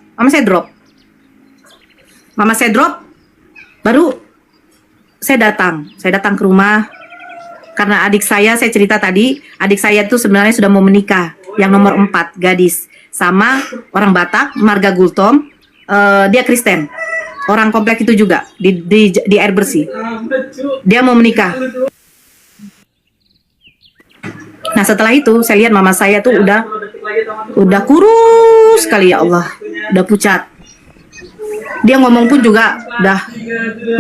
Speaker 2: Baru saya datang ke rumah. Karena adik saya cerita tadi, adik saya itu sebenarnya sudah mau menikah, yang nomor 4, gadis, sama orang Batak, marga Gultom, dia Kristen, orang komplek itu juga di air bersih. Dia mau menikah. Nah setelah itu saya lihat mama saya tuh udah kurus sekali, ya Allah, udah pucat. Dia ngomong pun juga udah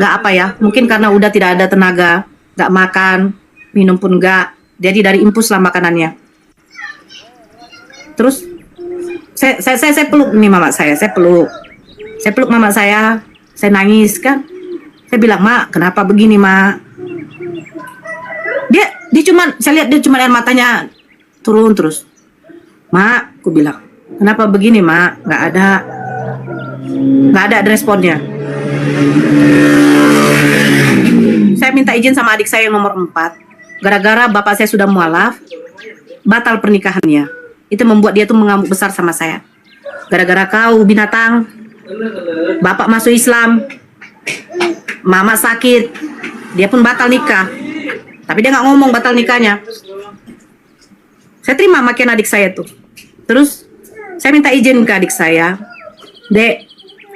Speaker 2: nggak apa ya, mungkin karena udah tidak ada tenaga, nggak makan. Minum pun enggak, jadi dari impus lah makanannya. Terus saya peluk nih mama saya peluk mama saya nangis kan. Saya bilang, "Mak, kenapa begini, Mak?" Dia saya lihat dia cuma air matanya turun terus. "Mak," aku bilang, "kenapa begini, Mak?" Nggak ada responnya. Saya minta izin sama adik saya yang nomor 4. Gara-gara bapak saya sudah mualaf, batal pernikahannya. Itu membuat dia tuh mengamuk besar sama saya. Gara-gara kau binatang, bapak masuk Islam, mama sakit, dia pun batal nikah. Tapi dia nggak ngomong batal nikahnya. Saya terima makian adik saya tuh. Terus saya minta izin ke adik saya, "Dek,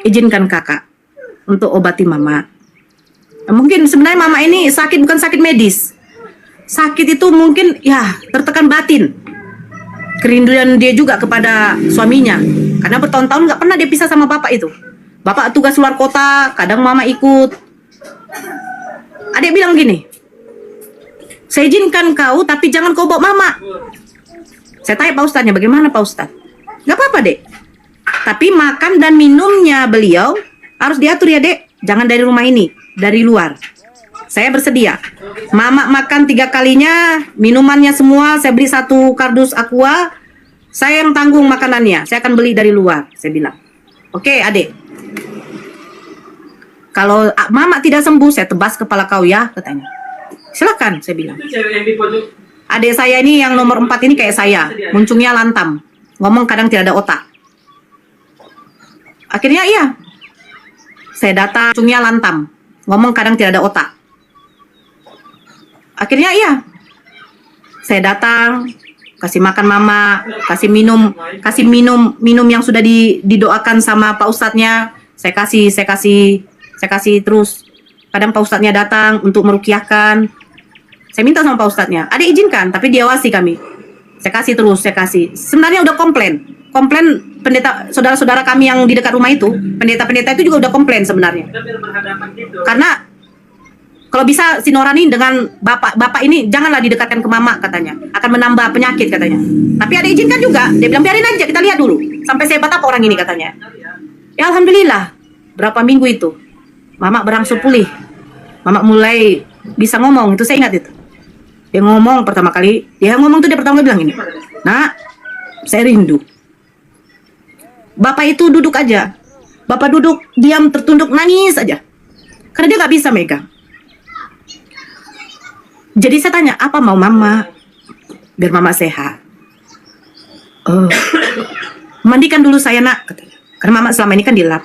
Speaker 2: izinkan kakak untuk obati mama." Mungkin sebenarnya mama ini sakit bukan sakit medis. Sakit itu mungkin ya tertekan batin. Kerinduan dia juga kepada suaminya. Karena bertahun-tahun nggak pernah dia pisah sama bapak itu. Bapak tugas luar kota, kadang mama ikut. Adik bilang gini, "Saya izinkan kau tapi jangan kau bawa mama." Saya tanya Pak Ustadznya, "Bagaimana Pak Ustadz?" "Gak apa-apa, Dek. Tapi makan dan minumnya beliau harus diatur ya, Dek. Jangan dari rumah ini, dari luar." Saya bersedia. Mama makan 3 kalinya, minumannya semua saya beli 1 kardus aqua. Saya yang tanggung makanannya. Saya akan beli dari luar. Saya bilang, "Oke, adik. Kalau mama tidak sembuh, saya tebas kepala kau ya," katanya. "Silakan," saya bilang. Adik saya ini yang nomor 4 ini kayak saya, muncungnya lantam, ngomong kadang tidak ada otak. Akhirnya iya, saya datang, muncungnya lantam, ngomong kadang tidak ada otak. Akhirnya iya, saya datang, kasih makan mama, kasih minum yang sudah didoakan sama Pak Ustadznya. Saya kasih terus. Kadang Pak Ustadznya datang untuk merukiahkan. Saya minta sama Pak Ustadznya, "Adik izinkan, tapi diawasi kami." Saya kasih terus, saya kasih. Sebenarnya udah komplain pendeta, saudara-saudara kami yang di dekat rumah itu, pendeta-pendeta itu juga udah komplain sebenarnya. Karena kalau bisa si Nora nih dengan bapak ini janganlah didekatkan ke mama katanya, akan menambah penyakit katanya. Tapi ada izinkan juga, dia bilang biarin aja, kita lihat dulu sampai sehebat apa orang ini katanya. Ya alhamdulillah, berapa minggu itu mama berangsur pulih, mama mulai bisa ngomong, itu saya ingat itu. Dia ngomong pertama kali, dia pertama kali bilang ini, "Nak, saya rindu." Bapak itu duduk aja, bapak duduk diam tertunduk nangis aja, karena dia nggak bisa megang. Jadi saya tanya, apa mau mama? Biar mama sehat. Mandikan dulu saya nak, katanya. Karena mama selama ini kan di lab.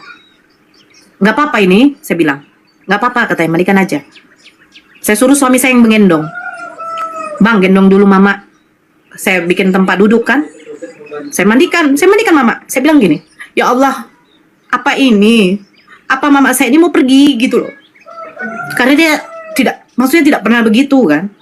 Speaker 2: Nggak apa-apa ini, saya bilang. Nggak apa-apa katanya, mandikan aja. Saya suruh suami saya yang menggendong. Bang, gendong dulu mama. Saya bikin tempat duduk kan. Saya mandikan mama. Saya bilang gini, ya Allah, apa ini? Apa mama saya ini mau pergi gitu loh. Karena dia maksudnya tidak pernah begitu kan.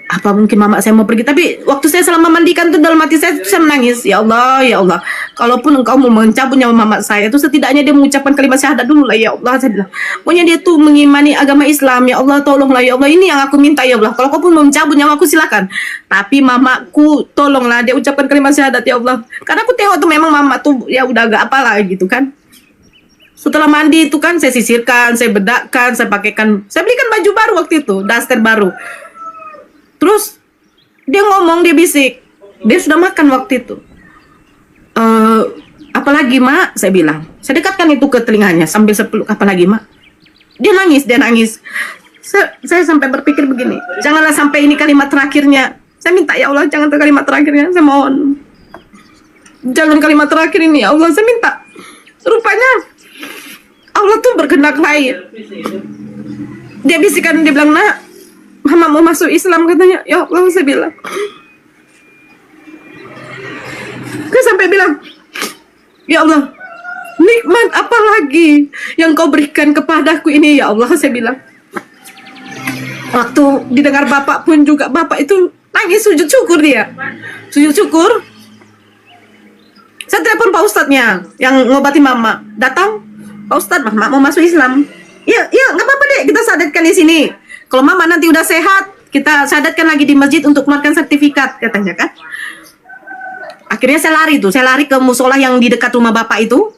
Speaker 2: Apa mungkin mama saya mau pergi? Tapi waktu saya selama mandikan tuh dalam hati saya menangis. Ya Allah, ya Allah. Kalaupun engkau mau mencabut nyawa mama saya, itu setidaknya dia mengucapkan kalimat syahadat dulu lah ya Allah. Saya bilang, pokoknya dia tuh mengimani agama Islam. Ya Allah, tolonglah ya Allah. Ini yang aku minta ya Allah. Kalau kau pun mau mencabut nyawa aku silakan. Tapi mamaku tolonglah dia ucapkan kalimat syahadat ya Allah. Karena aku tengok tuh memang mama tuh ya udah agak apalah gitu kan. Setelah mandi itu kan saya sisirkan, saya bedakkan, saya pakaikan, saya belikan baju baru waktu itu, daster baru. Terus dia ngomong, dia bisik, dia sudah makan waktu itu. Apalagi mak, saya bilang, saya dekatkan itu ke telinganya sambil sepeluk. Apalagi mak, dia nangis. Saya sampai berpikir begini, janganlah sampai ini kalimat terakhirnya. Saya minta ya Allah, jangan kalimat terakhirnya, saya mohon. Jangan kalimat terakhir ini ya Allah, saya minta. Rupanya Allah tuh berkehendak lain. Dia bisikan, dia bilang, nak, mama mau masuk Islam katanya. Ya Allah, saya bilang. Saya sampai bilang, ya Allah, nikmat apa lagi yang kau berikan kepadaku ini ya Allah, saya bilang. Waktu didengar bapak pun juga, bapak itu nangis sujud syukur dia. Sujud syukur. Saya telepon Pak Ustadznya yang ngobati mama. Datang, Pak Ustadz, mama mau masuk Islam. Ya, nggak apa-apa deh, kita sadatkan di sini. Kalau mama nanti udah sehat, kita sadatkan lagi di masjid untuk keluarkan sertifikat, katanya kan. Akhirnya saya lari ke musola yang di dekat rumah bapak itu.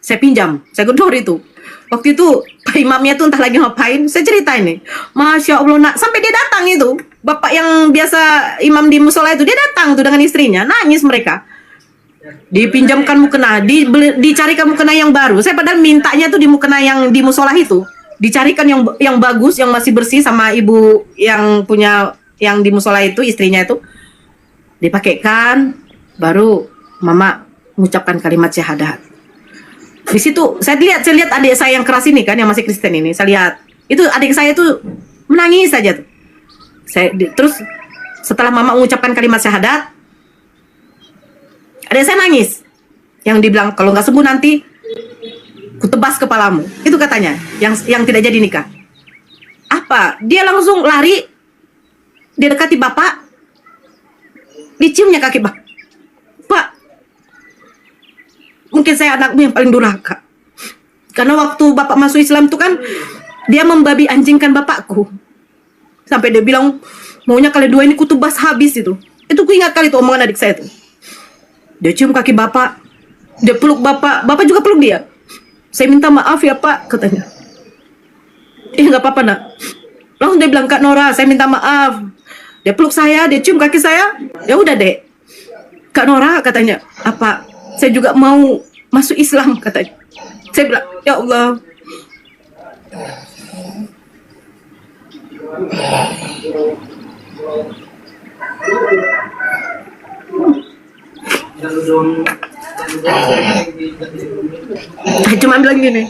Speaker 2: Saya pinjam, saya gedor itu. Waktu itu Pak imamnya tuh entah lagi ngapain, saya cerita ini. Masya Allah nak, sampai dia datang itu. Bapak yang biasa imam di musola itu, dia datang tuh dengan istrinya, nangis mereka. Dipinjamkan mukena, dicarikan mukena yang baru. Saya padahal mintanya tuh di mukena yang di musola itu, dicarikan yang bagus, yang masih bersih sama ibu yang punya yang di musola itu, istrinya itu dipakaikan, baru mama mengucapkan kalimat syahadat. Di situ saya lihat adik saya yang keras ini kan, yang masih Kristen ini, saya lihat itu adik saya tuh menangis saja tuh. Terus setelah mama mengucapkan kalimat syahadat, ada saya nangis, yang dibilang kalau nggak sembuh nanti kutebas kepalamu, itu katanya, yang tidak jadi nikah. Apa? Dia langsung lari, dia dekati bapak, diciumnya kaki bapak. Pak, mungkin saya anakmu yang paling durhaka, karena waktu bapak masuk Islam itu kan dia membabi anjingkan bapakku, sampai dia bilang maunya kalian dua ini kutebas habis itu. Itu ku ingat kali itu omongan adik saya tuh. Dia cium kaki bapak, dia peluk bapak juga peluk dia. Saya minta maaf ya pak, katanya. Nggak apa-apa nak. Langsung dia bilang, Kak Nora, saya minta maaf. Dia peluk saya, dia cium kaki saya. Ya udah dek, Kak Nora katanya, apa? Saya juga mau masuk Islam katanya. Saya bilang, ya Allah. Saya cuma bilang gini,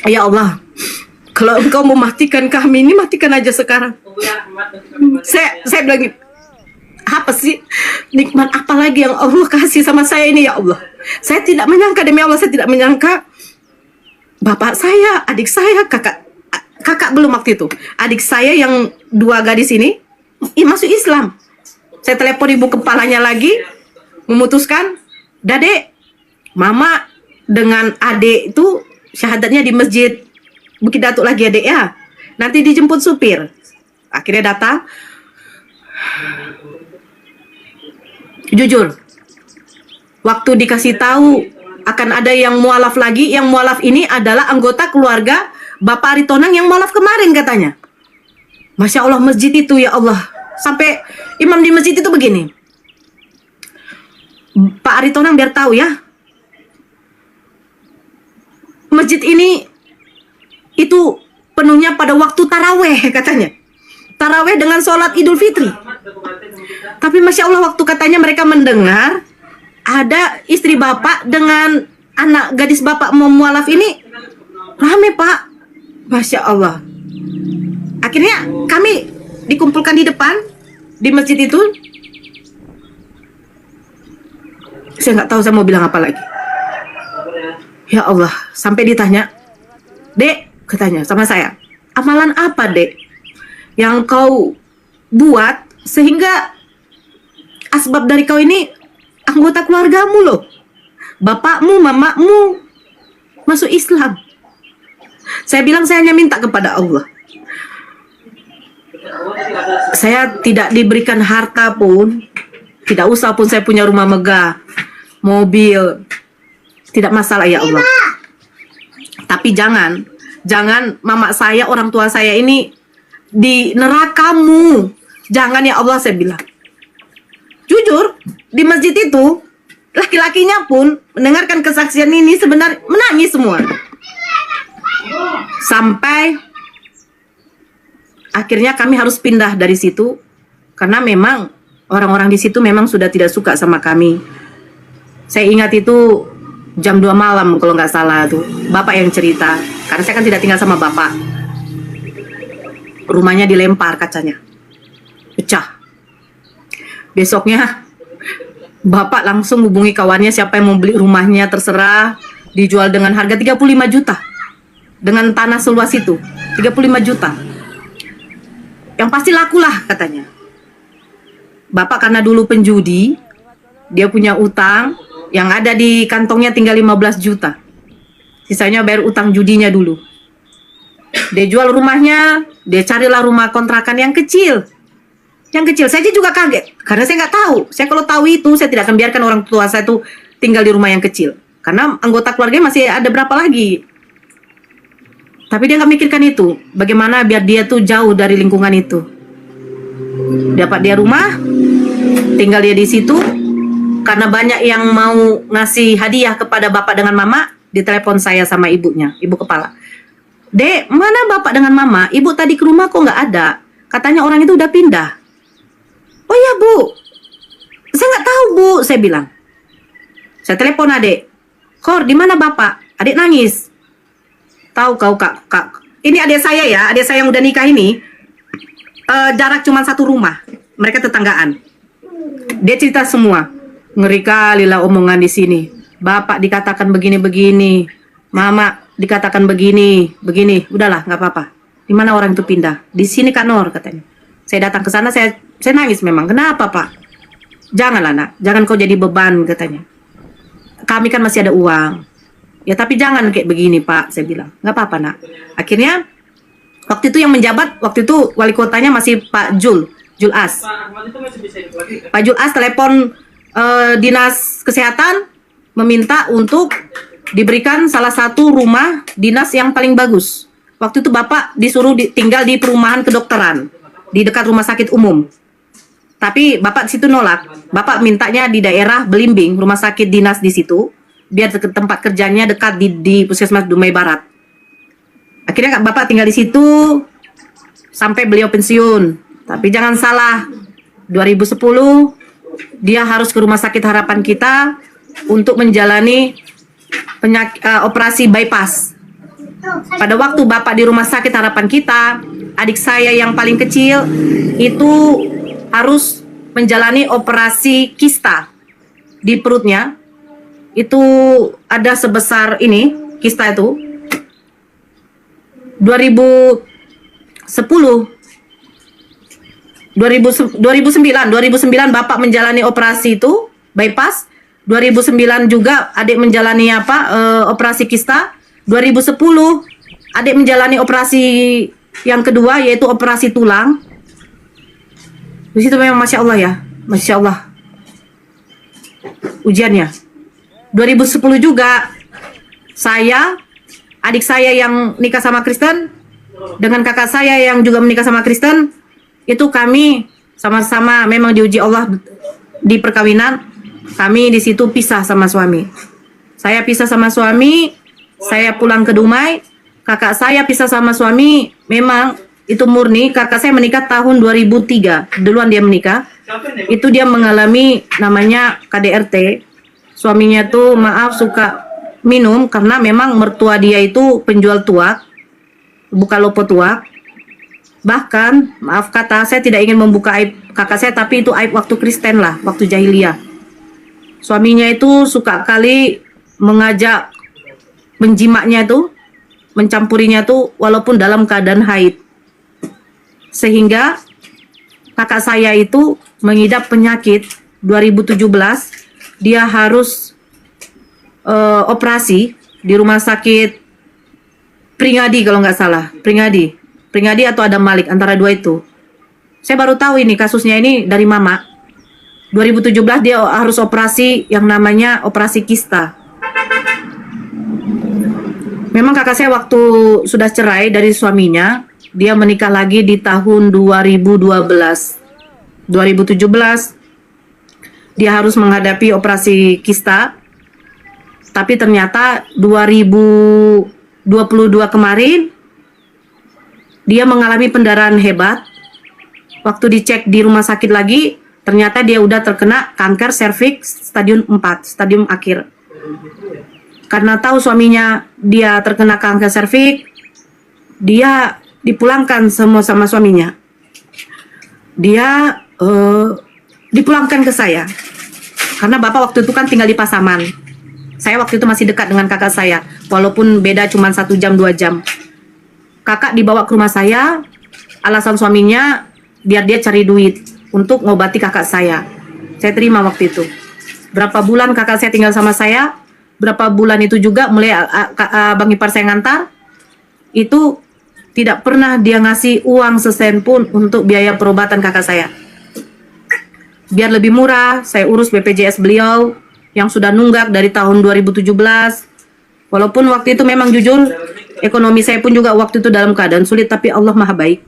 Speaker 2: ya Allah, kalau engkau mau matikan kami ini, matikan aja sekarang. Saya bilang gini, apa sih nikmat apa lagi yang Allah kasih sama saya ini ya Allah. Saya tidak menyangka, demi Allah saya tidak menyangka bapak saya, adik saya, kakak belum waktu itu, adik saya yang dua gadis ini masuk Islam. Saya telepon ibu kepalanya lagi, memutuskan, Dek, mama dengan adik itu syahadatnya di masjid Bukit Datuk lagi adik ya. Nanti dijemput supir. Akhirnya datang. Jujur, waktu dikasih tahu akan ada yang mualaf lagi, yang mualaf ini adalah anggota keluarga Bapak Aritonang yang mualaf kemarin katanya. Masya Allah masjid itu ya Allah. Sampai imam di masjid itu begini. Pak Aritonang biar tahu ya. Masjid ini itu penuhnya pada waktu taraweh katanya. Taraweh dengan sholat Idul Fitri. Tapi Masya Allah waktu katanya mereka mendengar ada istri bapak dengan anak gadis bapak mualaf ini rame Pak. Masya Allah. Akhirnya kami dikumpulkan di depan di masjid itu. Saya nggak tahu saya mau bilang apa lagi. Ya Allah, sampai ditanya, Dek, katanya sama saya, amalan apa Dek yang kau buat sehingga asbab dari kau ini anggota keluargamu loh, bapakmu, mamamu masuk Islam. Saya bilang saya hanya minta kepada Allah. Saya tidak diberikan harta pun, tidak usah pun saya punya rumah megah, mobil, tidak masalah ya Allah. Tapi jangan mama saya, orang tua saya ini di nerakamu. Jangan ya Allah, saya bilang. Jujur, di masjid itu laki-lakinya pun mendengarkan kesaksian ini sebenarnya menangis semua. Sampai akhirnya kami harus pindah dari situ karena memang orang-orang di situ memang sudah tidak suka sama kami. Saya ingat itu jam 2 malam kalau nggak salah tuh. Bapak yang cerita. Karena saya kan tidak tinggal sama bapak. Rumahnya dilempar kacanya. Pecah. Besoknya bapak langsung hubungi kawannya siapa yang mau beli rumahnya terserah. Dijual dengan harga 35 juta. Dengan tanah seluas itu. 35 juta. Yang pasti lakulah katanya. Bapak karena dulu penjudi. Dia punya utang. Yang ada di kantongnya tinggal 15 juta. Sisanya bayar utang judinya dulu. Dia jual rumahnya, dia carilah rumah kontrakan yang kecil. Yang kecil, saya juga kaget. Karena saya nggak tahu. Saya kalau tahu itu, saya tidak akan biarkan orang tua saya tuh tinggal di rumah yang kecil. Karena anggota keluarga masih ada berapa lagi. Tapi dia nggak mikirkan itu. Bagaimana biar dia tuh jauh dari lingkungan itu. Dapat dia rumah, tinggal dia di situ. Karena banyak yang mau ngasih hadiah kepada bapak dengan mama, ditelepon saya sama ibunya, ibu kepala. Dek, mana bapak dengan mama? Ibu tadi ke rumah kok nggak ada? Katanya orang itu udah pindah. Oh ya Bu, saya nggak tahu Bu, saya bilang. Saya telepon adik. Kor, di mana bapak? Adik nangis. Tahu kau kak? Ini adik saya ya, adik saya yang udah nikah ini. Jarak cuma satu rumah. Mereka tetanggaan. Dia cerita semua. Ngeri kali lah omongan di sini. Bapak dikatakan begini-begini, mama dikatakan begini. Udahlah, nggak apa-apa. Di mana orang itu pindah? Di sini Kak Nur katanya. Saya datang ke sana, saya nangis memang. Kenapa Pak? Janganlah nak, jangan kau jadi beban katanya. Kami kan masih ada uang. Ya tapi jangan kayak begini Pak, saya bilang. Nggak apa-apa nak. Akhirnya waktu itu yang menjabat, waktu itu wali kotanya masih Pak Jul As. Pak Jul As telepon dinas kesehatan meminta untuk diberikan salah satu rumah dinas yang paling bagus. Waktu itu bapak disuruh tinggal di perumahan kedokteran di dekat rumah sakit umum. Tapi bapak di situ nolak. Bapak mintanya di daerah Belimbing, rumah sakit dinas di situ, biar tempat kerjanya dekat di Puskesmas Dumai Barat. Akhirnya bapak tinggal di situ sampai beliau pensiun. Tapi jangan salah, 2010 dia harus ke Rumah Sakit Harapan Kita untuk menjalani operasi bypass. Pada waktu bapak di Rumah Sakit Harapan Kita, adik saya yang paling kecil itu harus menjalani operasi kista di perutnya. Itu ada sebesar ini, kista itu 2010 2009 Bapak menjalani operasi itu bypass. 2009 juga adik menjalani operasi kista. 2010 adik menjalani operasi yang kedua yaitu operasi tulang. Di situ memang Masya Allah ya, Masya Allah ujiannya. 2010 juga adik saya yang nikah sama Kristen dengan kakak saya yang juga menikah sama Kristen, itu kami sama-sama memang diuji Allah di perkawinan. Kami di situ pisah sama suami. Saya pisah sama suami, saya pulang ke Dumai. Kakak saya pisah sama suami, memang itu murni. Kakak saya menikah tahun 2003, duluan dia menikah. Itu dia mengalami namanya KDRT. Suaminya tuh maaf suka minum karena memang mertua dia itu penjual tuak, buka lopo tuak. Bahkan maaf kata, saya tidak ingin membuka aib kakak saya, tapi itu aib waktu Kristen lah, waktu jahiliyah. Suaminya itu suka kali mengajak menjimaknya tuh, mencampurinya tuh walaupun dalam keadaan haid. Sehingga kakak saya itu mengidap penyakit. 2017 dia harus operasi di rumah sakit Pringadi kalau nggak salah, Pringadi atau Adam Malik, antara dua itu. Saya baru tahu ini kasusnya ini dari mama. 2017 dia harus operasi yang namanya operasi kista. Memang kakak saya waktu sudah cerai dari suaminya, dia menikah lagi di tahun 2012. 2017 dia harus menghadapi operasi kista. Tapi ternyata 2022 kemarin dia mengalami pendarahan hebat. Waktu dicek di rumah sakit lagi, ternyata dia udah terkena kanker serviks stadium 4, stadium akhir. Karena tahu suaminya dia terkena kanker serviks, dia dipulangkan semua sama suaminya. Dia dipulangkan ke saya. Karena bapak waktu itu kan tinggal di Pasaman. Saya waktu itu masih dekat dengan kakak saya, walaupun beda cuma 1 jam 2 jam. Kakak dibawa ke rumah saya, alasan suaminya biar dia cari duit untuk ngobati kakak saya. Saya terima waktu itu. Berapa bulan kakak saya tinggal sama saya, berapa bulan itu juga mulai Bang Ipar saya ngantar, itu tidak pernah dia ngasih uang sesen pun untuk biaya perobatan kakak saya. Biar lebih murah, saya urus BPJS beliau yang sudah nunggak dari tahun 2017. Walaupun waktu itu memang jujur, ekonomi saya pun juga waktu itu dalam keadaan sulit, tapi Allah Maha Baik.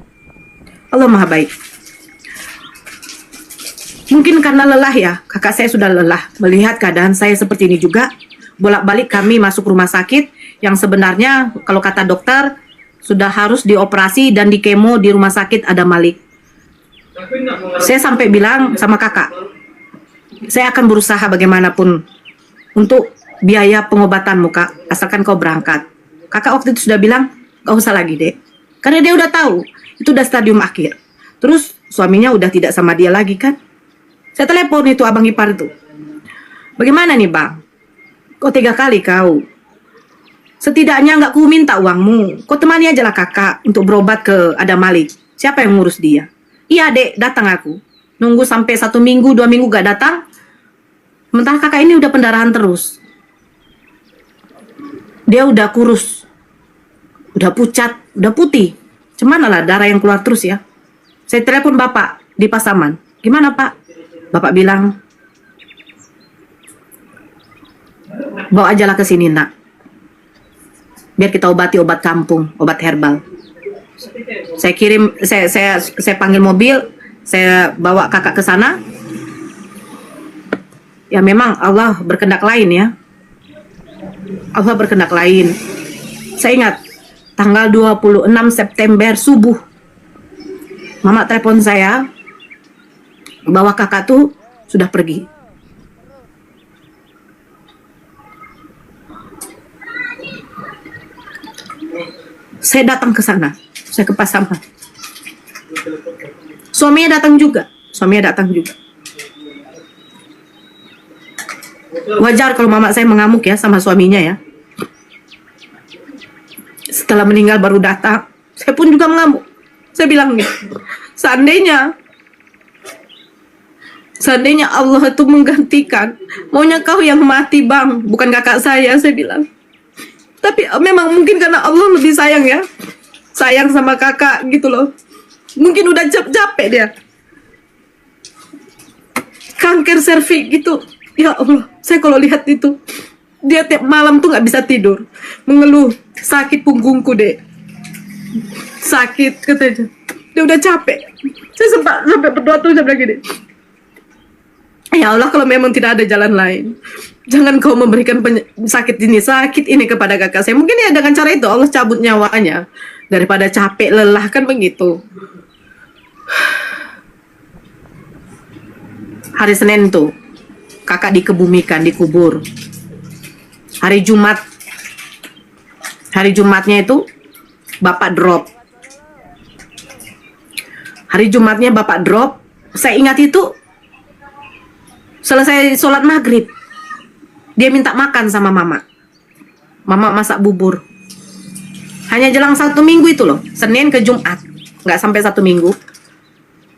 Speaker 2: Allah Maha Baik. Mungkin karena lelah ya, kakak saya sudah lelah melihat keadaan saya seperti ini juga. Bolak-balik kami masuk rumah sakit yang sebenarnya kalau kata dokter sudah harus dioperasi dan dikemo di rumah sakit Adam Malik. Saya sampai bilang sama kakak, saya akan berusaha bagaimanapun untuk biaya pengobatanmu kak, asalkan kau berangkat. Kakak waktu itu sudah bilang, gak usah lagi dek, karena dia udah tahu itu udah stadium akhir. Terus suaminya udah tidak sama dia lagi kan. Saya telepon itu abang ipar itu, bagaimana nih bang, kok 3 kali kau, setidaknya nggak ku minta uangmu, kau temani aja lah kakak untuk berobat ke Adam Malik. Siapa yang ngurus dia? Iya dek, datang aku. Nunggu sampai 1 minggu 2 minggu gak datang. Sementara kakak ini udah pendarahan terus. Dia udah kurus, udah pucat, udah putih. Cuman lah darah yang keluar terus ya. Saya telepon bapak di Pasaman. Gimana pak? Bapak bilang, bawa aja lah ke sini nak. Biar kita obati obat kampung, obat herbal. Saya kirim, saya panggil mobil, saya bawa kakak ke sana. Ya memang Allah berkehendak lain ya. Allah berkehendak lain. Saya ingat tanggal 26 September subuh, mama telepon saya bahwa kakak tuh sudah pergi. Saya datang ke sana, saya ke Pasaman. Suaminya datang juga. Wajar kalau mama saya mengamuk ya sama suaminya ya. Setelah meninggal baru datang, saya pun juga mengamuk. Saya bilang nih, seandainya Seandainya Allah itu menggantikan, maunya kau yang mati bang, bukan kakak saya bilang. Tapi memang mungkin karena Allah lebih sayang ya, sayang sama kakak gitu loh. Mungkin udah capek dia. Kanker serviks gitu. Ya Allah, saya kalau lihat itu, dia tiap malam tuh nggak bisa tidur, mengeluh, sakit punggungku dek, sakit katanya. Dia udah capek. Saya sempat sampai berdoa tuh sampai gini. Ya Allah, kalau memang tidak ada jalan lain, jangan kau memberikan sakit ini kepada kakak saya. Mungkin ya dengan cara itu Allah cabut nyawanya daripada capek lelah kan begitu. Hari Senin tuh kakak dikebumikan, dikubur. Hari Jumatnya itu bapak drop. Hari Jumatnya bapak drop. Saya ingat itu selesai sholat maghrib, dia minta makan sama mama. Mama masak bubur. Hanya jelang 1 minggu itu loh, Senin ke Jumat, nggak sampai 1 minggu.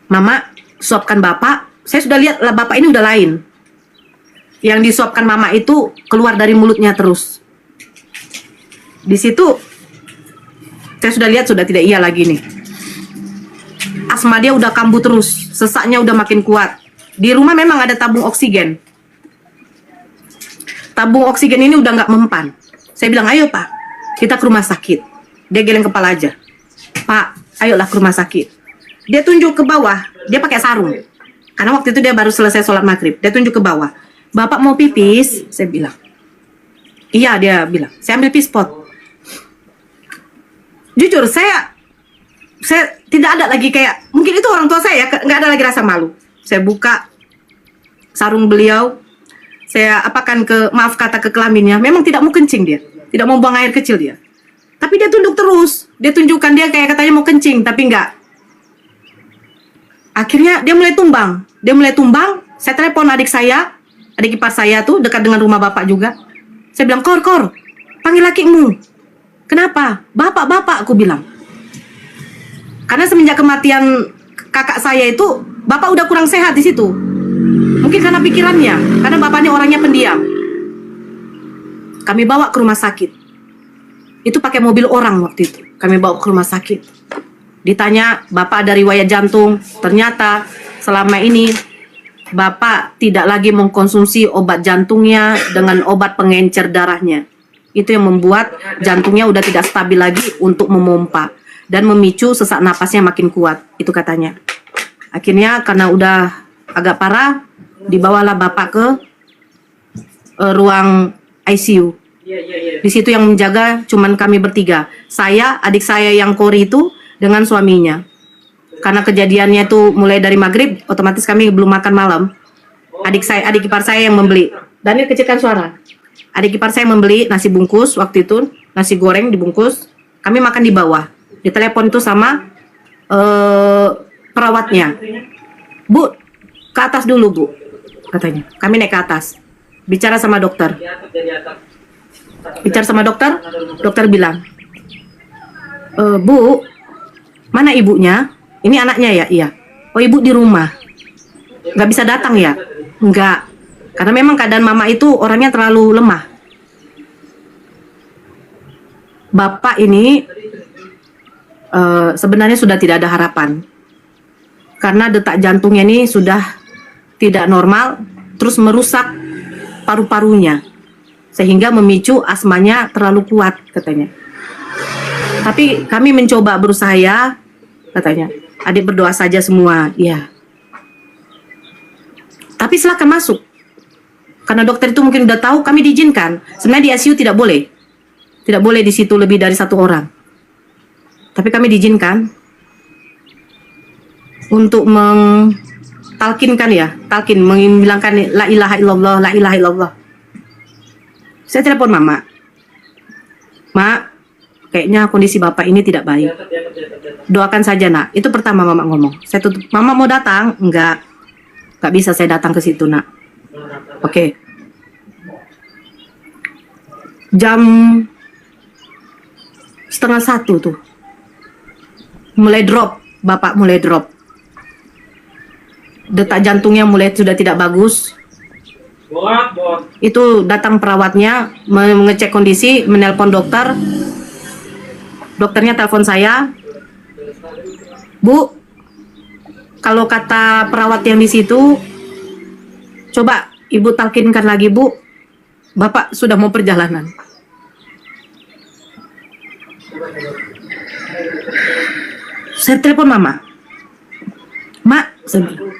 Speaker 2: Mama suapkan bapak. Saya sudah lihat lah bapak ini udah lain. Yang disuapkan mama itu keluar dari mulutnya terus. Di situ saya sudah lihat sudah tidak iya lagi nih. Asma dia udah kambuh terus, sesaknya udah makin kuat. Di rumah memang ada tabung oksigen. Tabung oksigen ini udah nggak mempan. Saya bilang, ayo pak, kita ke rumah sakit. Dia geleng kepala aja. Pak, ayolah ke rumah sakit. Dia tunjuk ke bawah, dia pakai sarung. Karena waktu itu dia baru selesai sholat maghrib. Dia tunjuk ke bawah. Bapak mau pipis? Saya bilang. Iya, dia bilang. Saya ambil pispot. Jujur, saya tidak ada lagi kayak, mungkin itu orang tua saya, nggak ada lagi rasa malu. Saya buka sarung beliau, saya apakan maaf kata ke kelaminnya. Memang tidak mau kencing dia, tidak mau buang air kecil dia. Tapi dia tunduk terus, dia tunjukkan dia kayak katanya mau kencing, tapi enggak. Akhirnya dia mulai tumbang. Saya telepon adik ipar saya tuh dekat dengan rumah bapak juga. Saya bilang, Kor, panggil lakimu. Kenapa? Bapak, aku bilang. Karena semenjak kematian kakak saya itu, bapak udah kurang sehat di situ. Mungkin karena pikirannya, karena bapaknya orangnya pendiam. Kami bawa ke rumah sakit. Itu pakai mobil orang waktu itu. Kami bawa ke rumah sakit. Ditanya, bapak ada riwayat jantung. Ternyata selama ini bapak tidak lagi mengkonsumsi obat jantungnya dengan obat pengencer darahnya. Itu yang membuat jantungnya udah tidak stabil lagi untuk memompa dan memicu sesak napasnya makin kuat. Itu katanya. Akhirnya karena udah agak parah, dibawalah bapak ke ruang ICU. Di situ yang menjaga cuman kami bertiga. Saya, adik saya yang Kori itu dengan suaminya. Karena kejadiannya itu mulai dari maghrib, otomatis kami belum makan malam. Adik ipar saya yang membeli. Daniel kecilkan suara. Adik ipar saya membeli nasi bungkus waktu itu, nasi goreng dibungkus. Kami makan di bawah. Ditelepon itu sama perawatnya. Bu, ke atas dulu bu, katanya. Kami naik ke atas. Bicara sama dokter. Dokter bilang, Bu, mana ibunya? Ini anaknya ya? Iya. Oh ibu di rumah. Nggak bisa datang ya? Nggak. Karena memang keadaan mama itu orangnya terlalu lemah. Bapak ini sebenarnya sudah tidak ada harapan. Karena detak jantungnya ini sudah tidak normal, terus merusak paru-parunya. Sehingga memicu asmanya terlalu kuat katanya. Tapi kami mencoba berusaha ya, katanya. Adik berdoa saja semua, ya. Tapi silakan masuk. Karena dokter itu mungkin udah tahu, kami diizinkan. Sebenarnya di ICU tidak boleh. Tidak boleh di situ lebih dari 1 orang. Tapi kami diizinkan untuk talkinkan ya, membilangkan la ilaha illallah, la ilaha illallah. Saya telepon mama. Mak, kayaknya kondisi bapak ini tidak baik. Doakan saja nak. Itu pertama mama ngomong. Saya tutup. Mama mau datang? Enggak bisa saya datang ke situ nak. Oke. Jam 12:30 tuh. Mulai drop. Bapak mulai drop. detak jantungnya mulai sudah tidak bagus. Itu datang perawatnya mengecek kondisi, menelpon dokter. Dokternya telepon saya, Bu, kalau kata perawat yang di situ, coba Ibu talkinkan lagi, Bu, Bapak sudah mau perjalanan. Saya telepon Mama, Mak, saya bilang,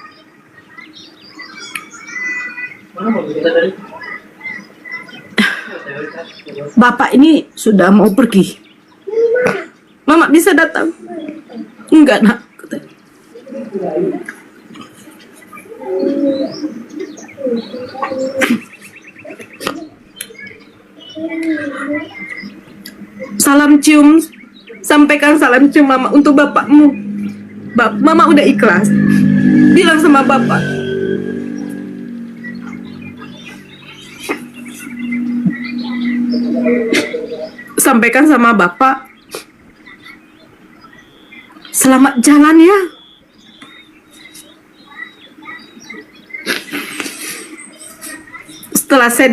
Speaker 2: Bapak ini sudah mau pergi. Mama bisa datang? Enggak, Nak. Salam cium, sampaikan salam cium Mama untuk bapakmu. Mama udah ikhlas. Bilang sama Bapak. Sampaikan sama Bapak, selamat jalan ya. Setelah saya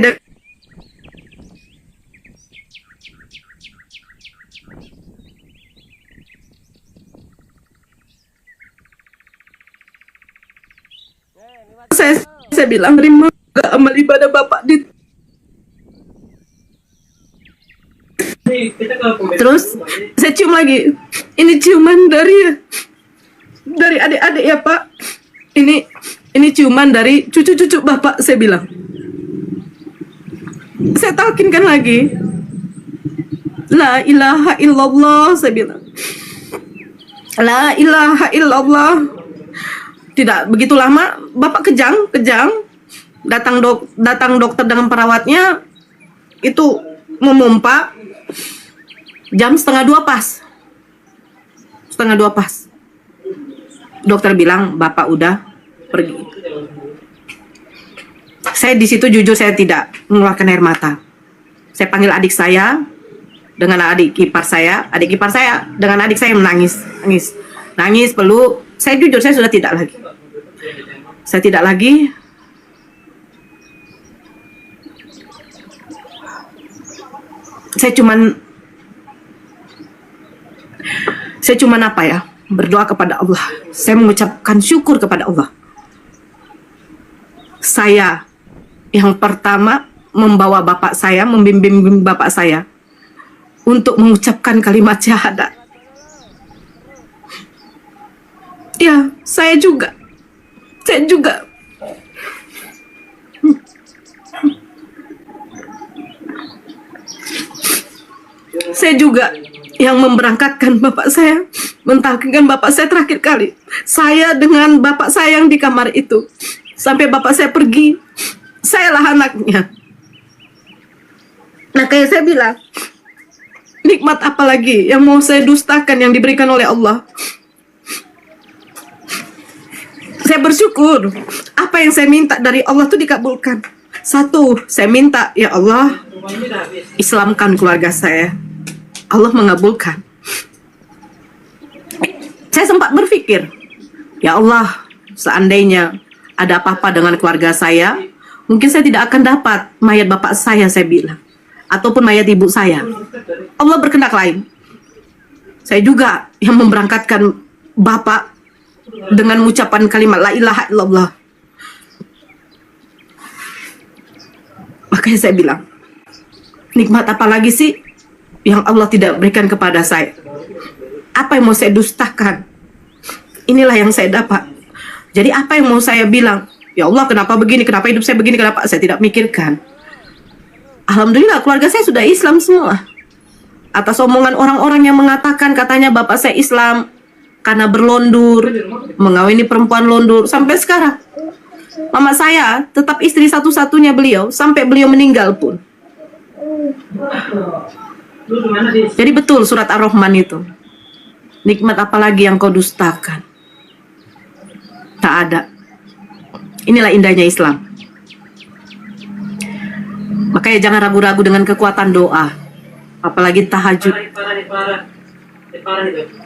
Speaker 2: saya bilang terima amal ibadah Bapak di. Terus saya cium lagi. Ini ciuman dari adik-adik ya Pak. Ini ciuman dari cucu-cucu Bapak, saya bilang. Saya talkinkan lagi. La ilaha illallah, saya bilang. La ilaha illallah. Tidak begitu lama, Bapak kejang. Datang dokter dengan perawatnya, itu memompa. Jam 1:30 pas. 1:30 pas. Dokter bilang Bapak udah pergi. Saya di situ jujur saya tidak mengeluarkan air mata. Saya panggil adik saya dengan adik ipar saya dengan adik saya nangis peluk. Saya jujur saya sudah tidak lagi. Saya cuman apa ya, berdoa kepada Allah. Saya mengucapkan syukur kepada Allah. Saya yang pertama membawa bapak saya, membimbing bapak saya untuk mengucapkan kalimat syahadat. Ya, saya juga yang memberangkatkan bapak saya, mentalkinkan bapak saya terakhir kali. Saya dengan bapak saya yang di kamar itu. Sampai bapak saya pergi, sayalah anaknya. Nah, kayak saya bilang, nikmat apa lagi yang mau saya dustakan yang diberikan oleh Allah? Saya bersyukur, apa yang saya minta dari Allah itu dikabulkan. Satu, saya minta, ya Allah, Islamkan keluarga saya. Allah mengabulkan. Saya sempat berpikir, ya Allah, seandainya ada apa-apa dengan keluarga saya, mungkin saya tidak akan dapat mayat bapak saya bilang, ataupun mayat ibu saya. Allah berkehendak lain. Saya juga yang memberangkatkan bapak dengan ucapan kalimat la ilaha illallah. Makanya saya bilang, nikmat apa lagi sih yang Allah tidak berikan kepada saya? Apa yang mau saya dustakan? Inilah yang saya dapat. Jadi apa yang mau saya bilang? Ya Allah, kenapa begini? Kenapa hidup saya begini? Kenapa? Saya tidak mikirkan. Alhamdulillah, keluarga saya sudah Islam semua. Atas omongan orang-orang yang mengatakan katanya bapak saya Islam karena berlondur, mengawini perempuan londur, sampai sekarang. Mama saya tetap istri satu-satunya beliau, sampai beliau meninggal pun. Jadi betul surat Ar-Rahman itu. Nikmat apa lagi yang kau dustakan? Tak ada. Inilah indahnya Islam. Makanya jangan ragu-ragu dengan kekuatan doa. Apalagi tahajud.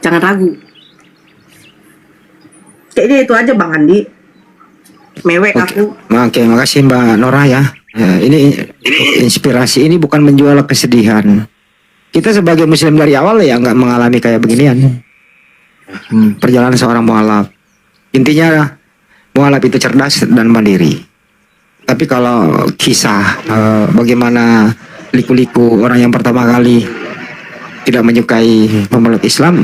Speaker 2: Jangan ragu. Kayaknya itu aja Bang Andi. mewek aku.
Speaker 5: Oke, makasih Mbak Nora ya. Ini inspirasi, ini bukan menjual kesedihan. Kita sebagai muslim dari awal ya nggak mengalami kayak beginian. Perjalanan seorang mualaf. Intinya mualaf itu cerdas dan mandiri. Tapi kalau kisah bagaimana liku-liku orang yang pertama kali tidak menyukai memeluk Islam,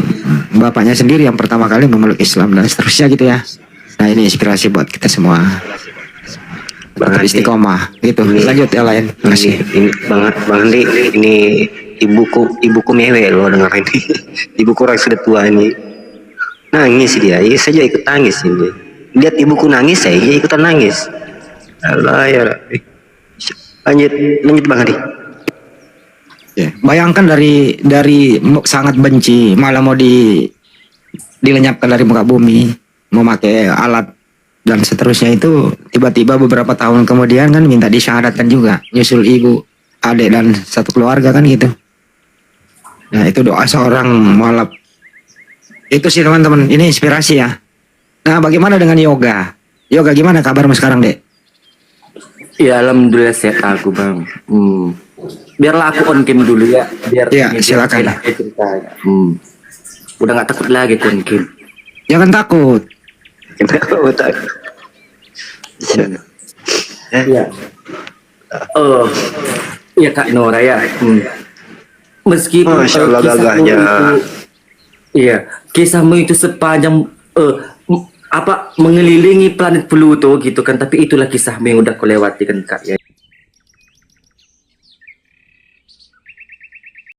Speaker 5: bapaknya sendiri yang pertama kali memeluk Islam dan seterusnya gitu ya. Nah ini inspirasi buat kita semua.
Speaker 6: Bang Andi,
Speaker 5: Istiqomah gitu. Lanjut yang lain. Makasih.
Speaker 6: ini Bang Andi, ini ibuku mewek loh dengar ini. Ibuku orang sudah tua ini. Nangis dia, saya juga ikut nangis ini. Lihat ibuku nangis, saya juga ikutan nangis. Allah ya Rabbi. Lanjut Bang Andi.
Speaker 5: Ya, bayangkan dari sangat benci malah mau dilenyapkan dari muka bumi, memakai alat dan seterusnya, itu tiba-tiba beberapa tahun kemudian kan minta disyahadatkan juga, nyusul ibu, adik dan satu keluarga kan gitu. Nah itu doa seorang mualaf. Itu sih teman-teman, ini inspirasi ya. Nah bagaimana dengan yoga? Yoga gimana kabarmu sekarang, Dek?
Speaker 7: Ya alhamdulillah sehat aku Bang. Biarlah aku on cam dulu ya. Biar
Speaker 5: Ya, silakan.
Speaker 7: ceritanya. Udah nggak takut lagi on cam.
Speaker 5: Jangan takut.
Speaker 7: Ya. Ya Kak Nora ya. Meskipun
Speaker 6: Masya Allah,
Speaker 7: kisahmu
Speaker 6: gagahnya.
Speaker 7: iya, kisahmu itu sepanjang mengelilingi planet Pluto gitu kan, tapi itulah kisahmu yang udah kau lewati kan Kak ya.